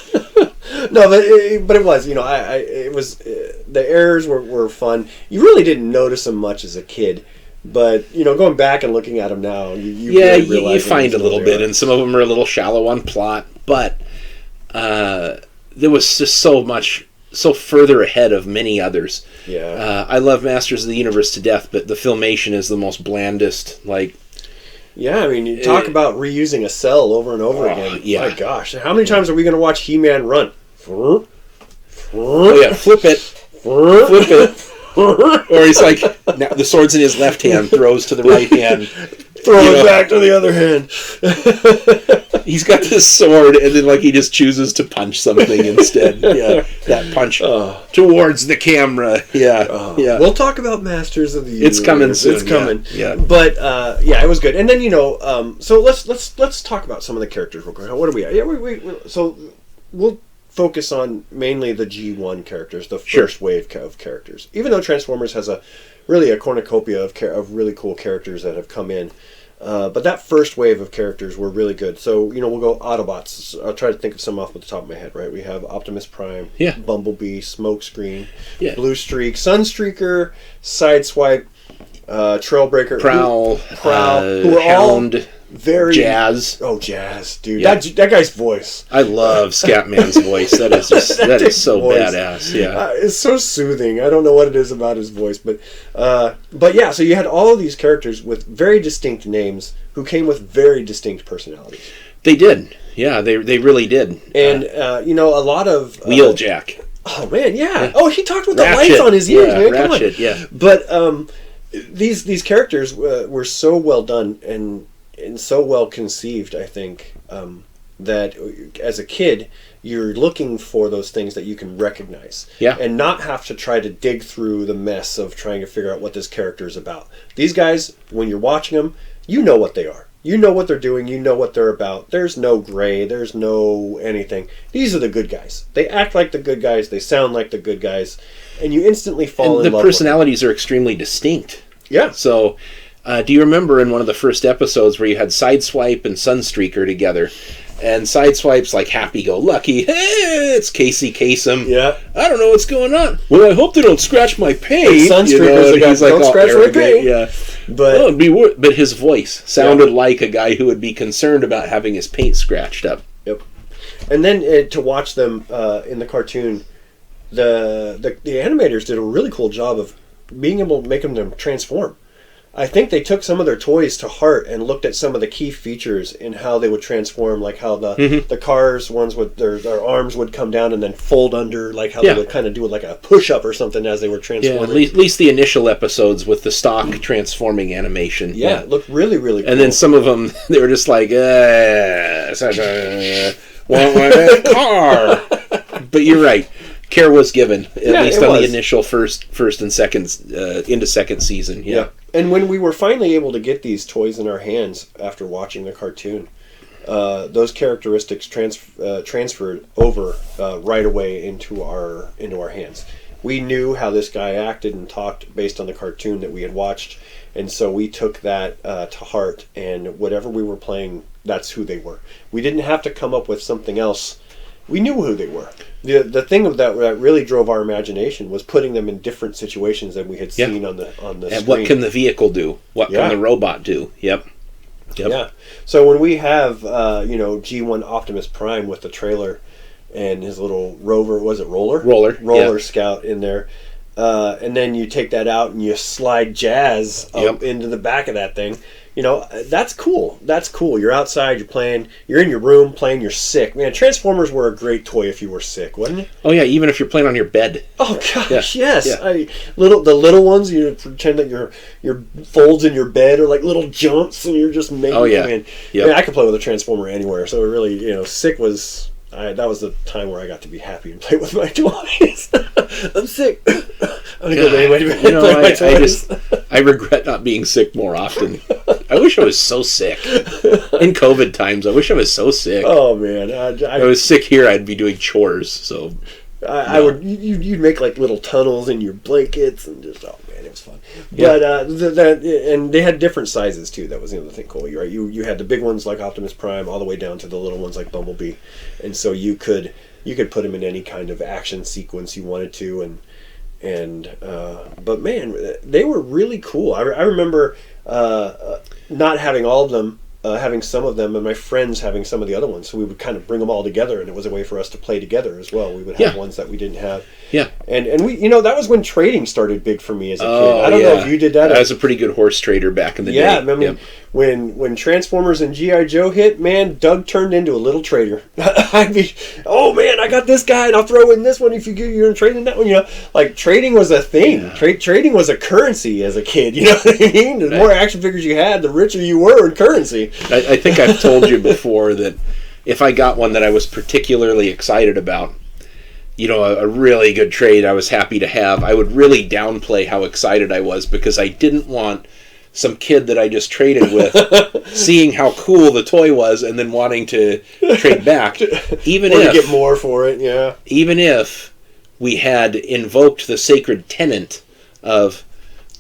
No, but it was, you know, it was the errors were fun. You really didn't notice them much as a kid, but you know, going back and looking at them now, you find a little bit, and some of them are a little shallow on plot, but there was just so further ahead of many others. Yeah. I love Masters of the Universe to death, but the filmation is the most blandest. Like, yeah, I mean, you talk about reusing a cell over and over again. Yeah. My gosh, how many times are we going to watch He-Man run? Oh yeah, flip it. Or he's like, now the sword's in his left hand, throws to the right hand. Throw it back to the other hand. He's got this sword, and then like he just chooses to punch something instead. Yeah, that punch towards the camera. Yeah, yeah. We'll talk about Masters of the Universe. It's coming soon. It's coming. Yeah. But yeah, it was good. And then you know, so let's talk about some of the characters real quick. What are we at? Yeah, so we'll focus on mainly the G1 characters, the first wave of characters. Even though Transformers has really a cornucopia of really cool characters that have come in. But that first wave of characters were really good. So, you know, we'll go Autobots. I'll try to think of some off the top of my head, right? We have Optimus Prime, Bumblebee, Smokescreen, Blue Streak, Sunstreaker, Sideswipe, Trailbreaker, Prowl, who are Hound, all very... Jazz. Oh, Jazz, dude. Yeah. That guy's voice. I love Scatman's voice. That is just that is so badass. Yeah. It's so soothing. I don't know what it is about his voice, but yeah, so you had all of these characters with very distinct names who came with very distinct personalities. They did. Yeah, they really did. And you know, a lot of Wheeljack. Oh man, yeah. Oh, he talked with the lights on his ears, man. Come Ratchet, on. Yeah. But these characters were so well done and so well conceived, I think, that as a kid, you're looking for those things that you can recognize. Yeah. And not have to try to dig through the mess of trying to figure out what this character is about. These guys, when you're watching them, you know what they are. You know what they're doing. You know what they're about. There's no gray. There's no anything. These are the good guys. They act like the good guys. They sound like the good guys. And you instantly fall in love with them. The personalities are extremely distinct. Yeah. So... do you remember in one of the first episodes where you had Sideswipe and Sunstreaker together? And Sideswipe's like happy-go-lucky. Hey, it's Casey Kasem. Yeah. I don't know what's going on. Well, I hope they don't scratch my paint. Sunstreaker's don't scratch my paint. Yeah. But his voice sounded like a guy who would be concerned about having his paint scratched up. Yep. And then to watch them in the cartoon the animators did a really cool job of being able to make them transform. I think they took some of their toys to heart and looked at some of the key features in how they would transform, like how the cars ones with their arms would come down and then fold under, like how they would kind of do it like a push-up or something as they were transforming. Yeah, at least the initial episodes with the stock transforming animation. Yeah, it looked really, really cool. And then some of them, they were just like, want a car. But you're right. Care was given, at least on the initial first and second, into second season. Yeah. And when we were finally able to get these toys in our hands after watching the cartoon, those characteristics transferred over right away into our hands. We knew how this guy acted and talked based on the cartoon that we had watched, and so we took that to heart. And whatever we were playing, that's who they were. We didn't have to come up with something else. We knew who they were. The thing that really drove our imagination was putting them in different situations than we had seen on the and screen. What can the vehicle do? What can the robot do? Yep. Yeah. So when we have G1 Optimus Prime with the trailer and his little rover, was it roller scout in there, and then you take that out and you slide Jazz up into the back of that thing. That's cool. That's cool. You're outside, you're playing, you're in your room playing, you're sick. Man, Transformers were a great toy if you were sick, wasn't it? Oh, yeah, even if you're playing on your bed. Oh, gosh, yes. Yeah. The little ones, you pretend that your folds in your bed are like little jumps and you're just making... Oh, yeah. Man, I could play with a Transformer anywhere, so it really, sick was... that was the time where I got to be happy and play with my toys. I'm sick. I'm going to go to play my toys. I regret not being sick more often. I wish I was so sick. In COVID times, I wish I was so sick. Oh, man. I was sick here, I'd be doing chores, so... I would. You'd make like little tunnels in your blankets and just it was fun. Yeah. But and they had different sizes too. That was the other thing cool. You're right. You had the big ones like Optimus Prime, all the way down to the little ones like Bumblebee, and so you could put them in any kind of action sequence you wanted to, but man, they were really cool. I remember not having all of them. Having some of them and my friends having some of the other ones, so we would kind of bring them all together, and it was a way for us to play together as well. We would have ones that we didn't have. Yeah, and we, that was when trading started big for me as a kid. I don't know if you did that. I was a pretty good horse trader back in the day. Yeah, I mean, when Transformers and G.I. Joe hit, man, Doug turned into a little trader. I'd be, oh man, I got this guy, and I'll throw in this one if you're in trading that one. Like trading was a thing. Yeah. Trading was a currency as a kid. You know what I mean? The more action figures you had, the richer you were in currency. I think I've told you before that if I got one that I was particularly excited about, a really good trade I was happy to have, I would really downplay how excited I was because I didn't want some kid that I just traded with seeing how cool the toy was and then wanting to trade back. Even if to get more for it, yeah. Even if we had invoked the sacred tenet of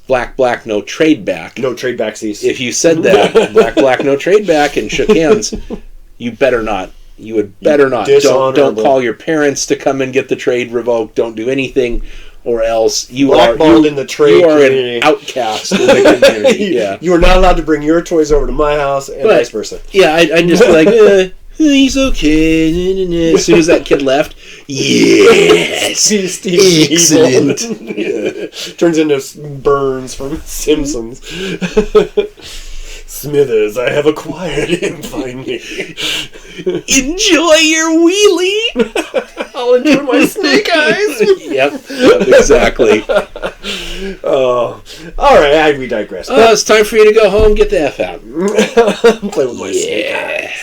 black, no trade back. No trade backsies. If you said that, black, no trade back, and shook hands, you better not. You would better not. Don't call your parents to come and get the trade revoked. Don't do anything, or else you are in the trade community. An outcast in the community. Yeah, you are not allowed to bring your toys over to my house, and vice versa. Yeah, I'd just be like, he's okay. As soon as that kid left, yes, excellent. Turns into Burns from Simpsons. Smithers, I have acquired him finally. Enjoy your wheelie. I'll enjoy my snake eyes. Yep, exactly. Oh, all right. We digress. It's time for you to go home. Get the F out. Play with my snake eyes.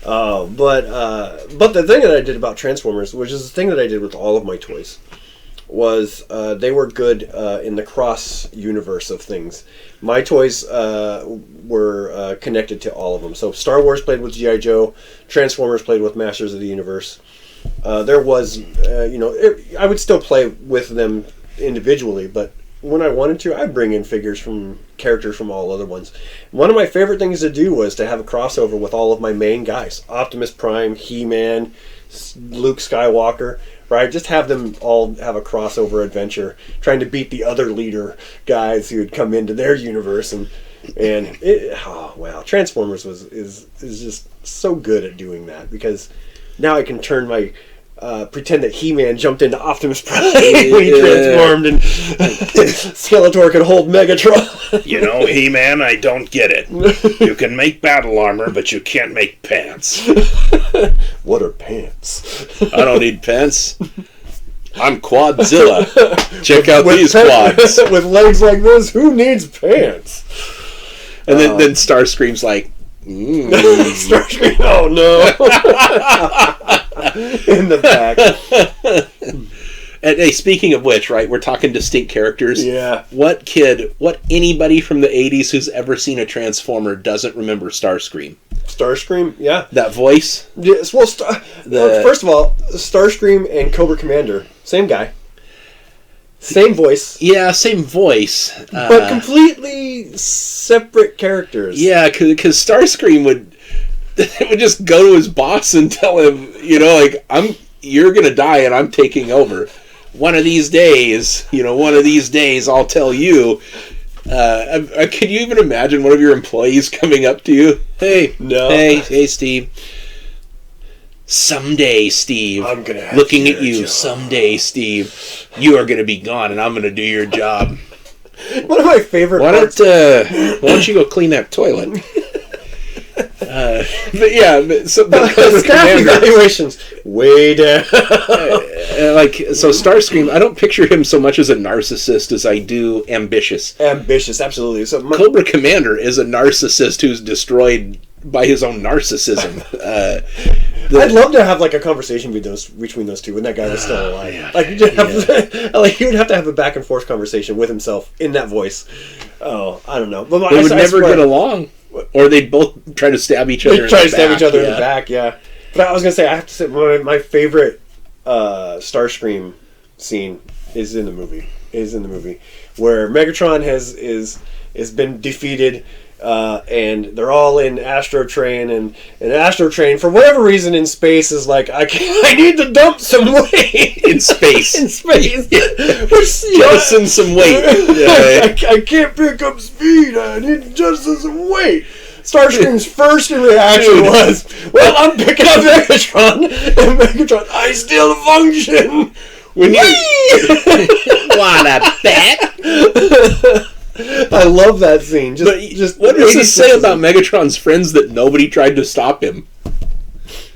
But the thing that I did about Transformers, which is the thing that I did with all of my toys, was they were good in the cross universe of things. My toys were connected to all of them. So Star Wars played with G.I. Joe, Transformers played with Masters of the Universe. There was, I would still play with them individually, but when I wanted to, I'd bring in characters from all other ones. One of my favorite things to do was to have a crossover with all of my main guys. Optimus Prime, He-Man, Luke Skywalker, right? Just have them all have a crossover adventure, trying to beat the other leader guys who had come into their universe. Transformers is just so good at doing that, because now I can turn my pretend that He-Man jumped into Optimus Prime when he transformed, and Skeletor could hold Megatron. You know, He-Man, I don't get it. You can make battle armor, but you can't make pants. What are pants? I don't need pants. I'm Quadzilla. Check out these quads. With legs like this, who needs pants? And then Starscream's like, Starscream, oh no. In the back. And hey, speaking of which, right, we're talking distinct characters. Yeah. What anybody from the 80s who's ever seen a Transformer doesn't remember Starscream? Starscream, yeah. That voice? Yes, well, first of all, Starscream and Cobra Commander, same guy. Same voice. Yeah, same voice. But completely separate characters. Yeah, because Starscream would just go to his boss and tell him, you know, like, you're going to die and I'm taking over. One of these days, I'll tell you. Can you even imagine one of your employees coming up to you? Hey, no. Hey, Steve. Someday, Steve. I'm gonna have looking at you. job. Someday, Steve. You are gonna be gone, and I'm gonna do your job. One of my favorite parts. Why don't you go clean that toilet? But yeah, staff evaluations way down. So Starscream, I don't picture him so much as a narcissist as I do ambitious. Ambitious, absolutely. So Cobra Commander is a narcissist who's destroyed by his own narcissism. I'd love to have like a conversation between those two when that guy was still alive. Yeah. Like, he would have to have a back and forth conversation with himself in that voice. Oh, I don't know. But they would never get along, or they'd both try to stab each other. They try to stab each other in the back. Yeah. But I was gonna say, I have to say my favorite Starscream scene is in the movie. Where Megatron has been defeated. And they're all in Astrotrain, and Astrotrain, for whatever reason, in space is like, I need to dump some weight in space. Jettison some weight. Yeah. I can't pick up speed. I need to jettison some weight. Starscream's first reaction was, well, I'm picking up Megatron, and Megatron, I still function. When you wanna bet? I love that scene. Just what does it say about Megatron's friends that nobody tried to stop him?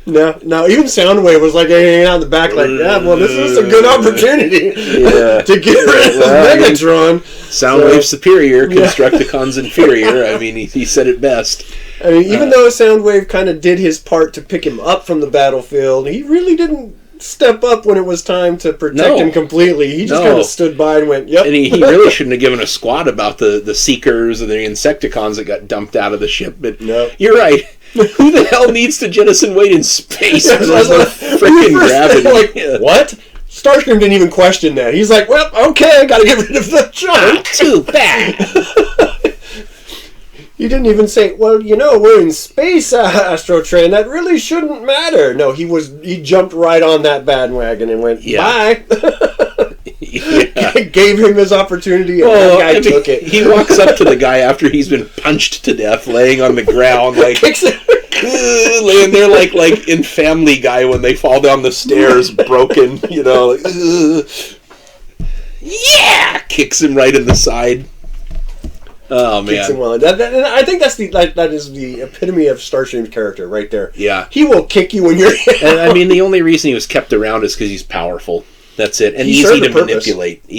No. Even Soundwave was like hanging out in the back, like, yeah, well, this is a good opportunity to get rid of Megatron. Soundwave superior, Constructicons inferior. I mean, he said it best. I mean, even though Soundwave kind of did his part to pick him up from the battlefield, he really didn't step up when it was time to protect him completely. He just kind of stood by and went, yep. And he really shouldn't have given a squat about the Seekers and the Insecticons that got dumped out of the ship. But you're right. Who the hell needs to jettison weight in space? There's no freaking gravity. Like, what? Starscream didn't even question that. He's like, well, okay, I gotta get rid of the junk. Too bad. He didn't even say, well, we're in space, Astrotrain. That really shouldn't matter. No, he jumped right on that bandwagon and went, bye. Gave him his opportunity, and that guy took it. He walks up to the guy after he's been punched to death, laying on the ground, like laying there like in Family Guy when they fall down the stairs, broken, kicks him right in the side. Oh man! And I think that is the epitome of Starscream's character right there. Yeah, he will kick you when you're. And I mean, the only reason he was kept around is because he's powerful. That's it, and easy to manipulate. But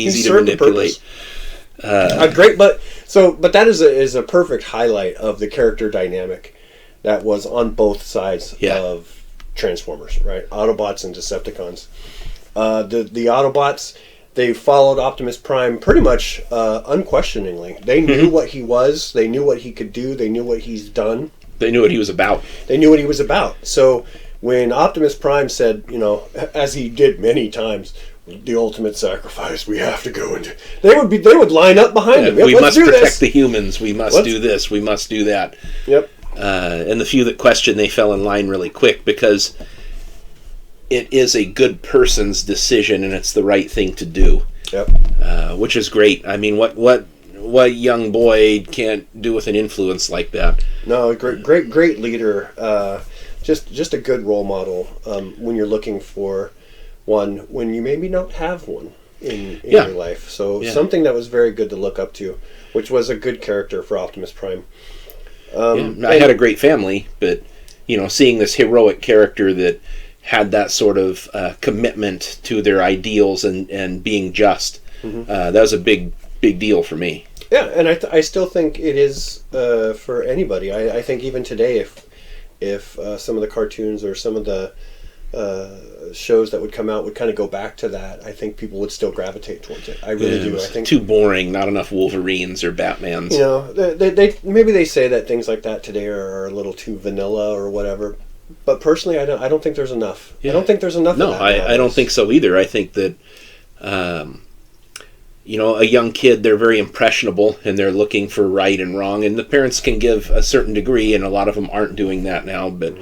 that is a perfect highlight of the character dynamic that was on both sides of Transformers, right? Autobots and Decepticons. The Autobots, they followed Optimus Prime pretty much unquestioningly. They knew what he was. They knew what he could do. They knew what he's done. They knew what he was about. So when Optimus Prime said, as he did many times, the ultimate sacrifice, we have to go into. They would line up behind him. Yep, we must protect the humans. We must do this. We must do that. Yep. And the few that questioned, they fell in line really quick because it is a good person's decision and it's the right thing to do. Yep. Which is great. I mean, what young boy can't do with an influence like that? No, great leader. Just a good role model when you're looking for one when you maybe don't have one in your life. So something that was very good to look up to, which was a good character for Optimus Prime. I had a great family, but seeing this heroic character that had that sort of commitment to their ideals and being just, that was a big deal for me. Yeah, and I still think it is for anybody. I think even today, if some of the cartoons or some of the shows that would come out would kind of go back to that, I think people would still gravitate towards it. I really do. I think too boring. Not enough Wolverines or Batmans. They maybe they say that things like that today are a little too vanilla or whatever. But personally, I don't think there's enough. Yeah. I don't think there's enough. No, of that I don't think so either. I think that a young kid, they're very impressionable and they're looking for right and wrong, and the parents can give a certain degree, and a lot of them aren't doing that now. But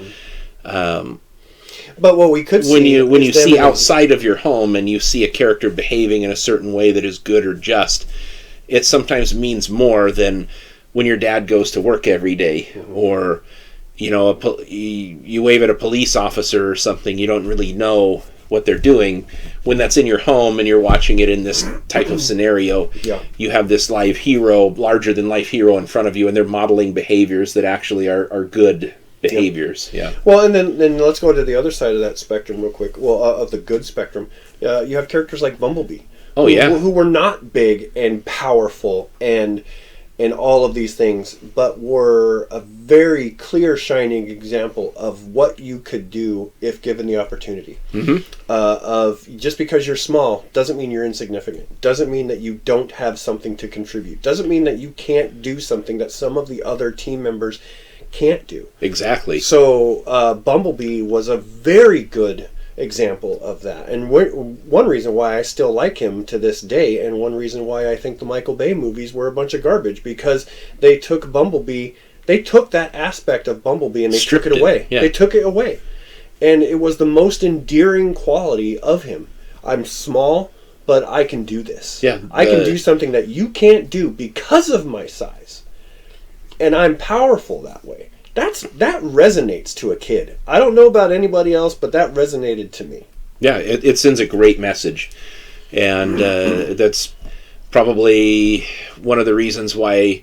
but what we could see when you see outside of your home and you see a character behaving in a certain way that is good or just, it sometimes means more than when your dad goes to work every day, or you wave at a police officer or something. You don't really know what they're doing. When that's in your home and you're watching it in this type of scenario, you have this larger than life hero in front of you, and they're modeling behaviors that actually are good behaviors. Well, and then let's go to the other side of that spectrum real quick. Well, of the good spectrum, you have characters like Bumblebee. Who were not big and powerful and all of these things, but were a very clear, shining example of what you could do if given the opportunity. Of just because you're small doesn't mean you're insignificant. Doesn't mean that you don't have something to contribute. Doesn't mean that you can't do something that some of the other team members can't do. Exactly. So Bumblebee was a very good example of that, and one reason why I still like him to this day, and one reason why I think the Michael Bay movies were a bunch of garbage, because they took Bumblebee, they took that aspect of Bumblebee and they took it away. They took it away, and it was the most endearing quality of him. I'm small, but I can do this. I can do something that you can't do because of my size, and I'm powerful that way. That resonates to a kid. I don't know about anybody else, but that resonated to me. Yeah, it sends a great message, and that's probably one of the reasons why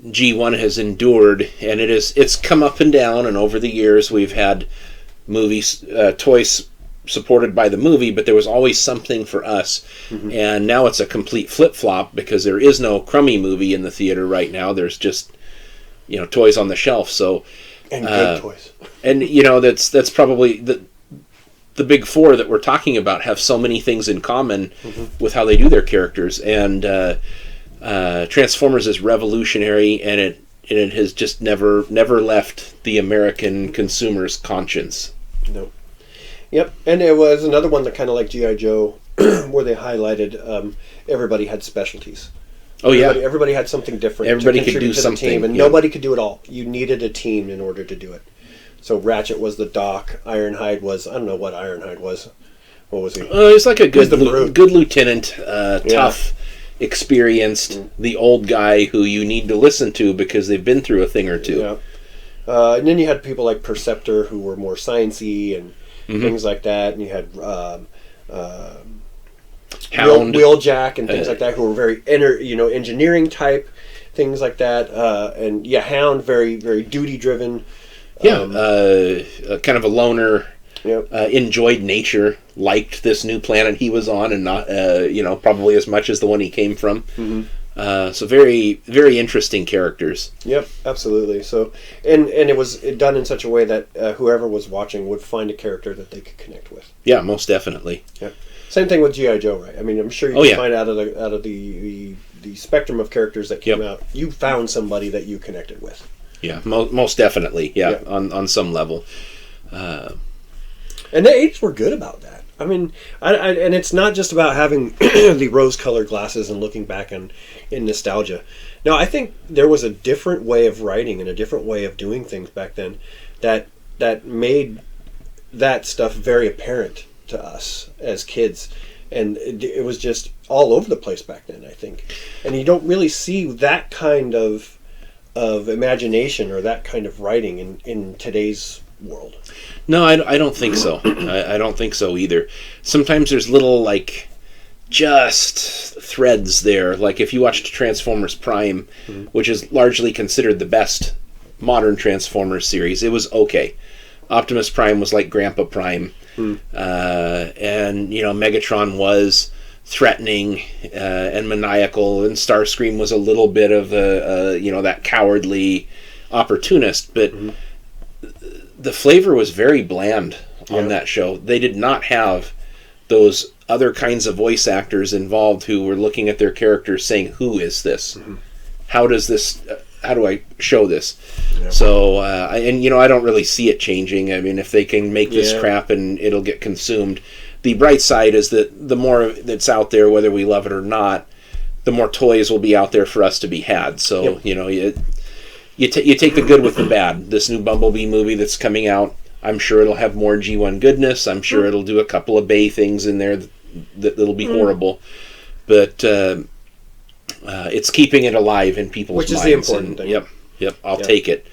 G1 has endured. And it's come up and down, and over the years we've had movies, toys supported by the movie, but there was always something for us. And now it's a complete flip-flop, because there is no crummy movie in the theater right now. There's just toys on the shelf. So and good toys. And that's probably the big four that we're talking about have so many things in common with how they do their characters. And Transformers is revolutionary, and it has just never left the American consumer's conscience. Nope. Yep. And it was another one that kind of like G.I. Joe, where they highlighted everybody had specialties. Everybody had something different. Everybody to could do to something, the team, and nobody could do it all. You needed a team in order to do it. So Ratchet was the Doc. Ironhide was, I don't know what Ironhide was. What was he? He's like a good lieutenant, tough, experienced, the old guy who you need to listen to because they've been through a thing or two. Yeah. And then you had people like Perceptor, who were more sciencey and things like that, and you had Hound, Wheeljack, and things like that, who were very engineering type things like that. And Hound, very very duty driven. Kind of a loner. Enjoyed nature, liked this new planet he was on, and not probably as much as the one he came from. So very very interesting characters. Yep, absolutely. So and it was done in such a way that whoever was watching would find a character that they could connect with. Yeah, most definitely. Yep. Same thing with G.I. Joe, right? I mean, I'm sure you can find out of the spectrum of characters that came out, you found somebody that you connected with. Yeah, most definitely. Yeah, on some level. And the 80s were good about that. I mean, and it's not just about having the rose-colored glasses and looking back in nostalgia. No, I think there was a different way of writing and a different way of doing things back then that made that stuff very apparent to us as kids, and it was just all over the place back then, I think. And you don't really see that kind of imagination or that kind of writing in today's world. No, I don't think so. I don't think so either. Sometimes there's little, like, just threads there. Like, if you watched Transformers Prime, which is largely considered the best modern Transformers series, it was okay. Optimus Prime was like Grandpa Prime. And, you know, Megatron was threatening and maniacal, and Starscream was a little bit of that cowardly opportunist, but the flavor was very bland on that show. They did not have those other kinds of voice actors involved who were looking at their characters saying, who is this? How does this, how do I show this? So, I don't really see it changing. I mean, if they can make this crap and it'll get consumed. The bright side is that the more that's out there, whether we love it or not, the more toys will be out there for us to be had. So, you take the good with the bad. This new Bumblebee movie that's coming out, I'm sure it'll have more G1 goodness. I'm sure it'll do a couple of Bay things in there that'll be horrible. But it's keeping it alive in people's minds. Which is the important thing. Yep, I'll take it.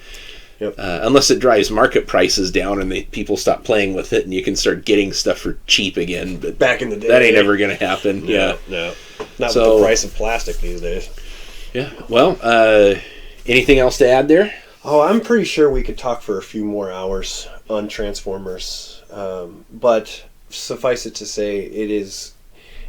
Yep. Unless it drives market prices down and people stop playing with it and you can start getting stuff for cheap again. But back in the day, that ain't ever going to happen. No. Not with the price of plastic these days. Yeah. Well, anything else to add there? Oh, I'm pretty sure we could talk for a few more hours on Transformers. But suffice it to say,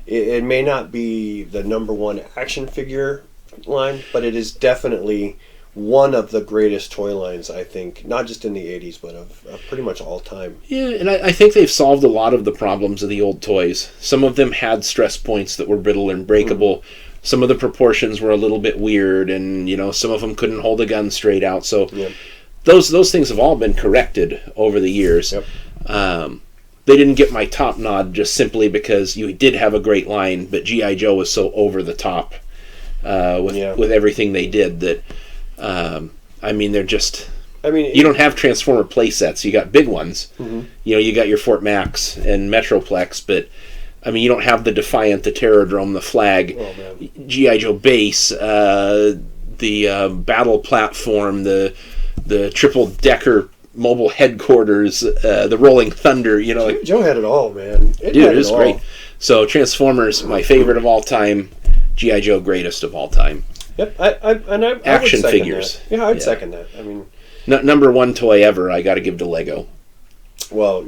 it may not be the number one action figure line, but it is definitely one of the greatest toy lines, I think, not just in the 80s, but of pretty much all time. Yeah, and I think they've solved a lot of the problems of the old toys. Some of them had stress points that were brittle and breakable. Some of the proportions were a little bit weird, and, some of them couldn't hold a gun straight out. So those things have all been corrected over the years. Yep. They didn't get my top nod just simply because you did have a great line, but G.I. Joe was so over the top with everything they did that... they're just... you don't have Transformer play sets. You got big ones. You got your Fort Max and Metroplex, but, you don't have the Defiant, the Terrordrome, the Flag, G.I. Joe base, the battle platform, the triple-decker mobile headquarters, the Rolling Thunder, Joe had it all, man. It was great. So Transformers, my favorite of all time. G.I. Joe, greatest of all time. Yep, I action would figures. That. Yeah, I'd second that. Number one toy ever, I got to give to Lego. Well,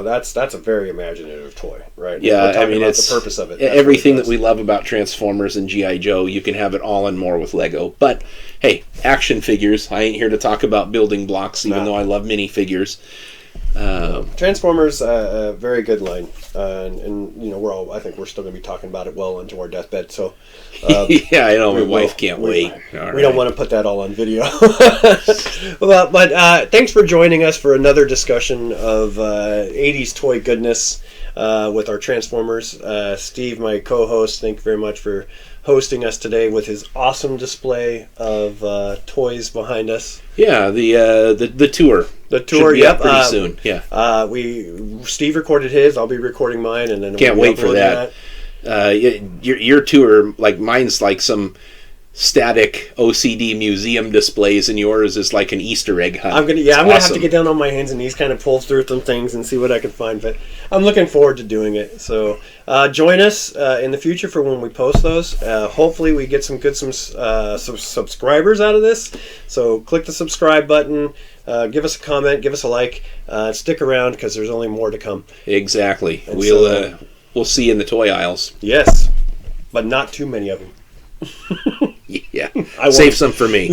that's a very imaginative toy, right? Yeah, it's the purpose of it. Everything that we love about Transformers and G.I. Joe, you can have it all and more with Lego. But hey, action figures. I ain't here to talk about building blocks, even though I love minifigures. Transformers, a very good line, and I think we're still going to be talking about it well into our deathbed. So, yeah, I know my wife can't wait. We don't want to put that all on video. but thanks for joining us for another discussion of 80s toy goodness with our Transformers. Steve, my co-host, thank you very much for hosting us today with his awesome display of toys behind us. Yeah, the tour. The tour, pretty soon. Yeah. Steve recorded his. I'll be recording mine, and then can't wait for that. Your tour, like mine's like some static OCD museum displays, and yours is like an Easter egg hunt. I'm gonna have to get down on my hands and knees, kind of pull through some things and see what I can find. But I'm looking forward to doing it. So join us in the future for when we post those. Hopefully we get some subscribers out of this. So click the subscribe button. Give us a comment. Give us a like. Stick around because there's only more to come. Exactly. And we'll see you in the toy aisles. Yes, but not too many of them. Yeah. Save some for me.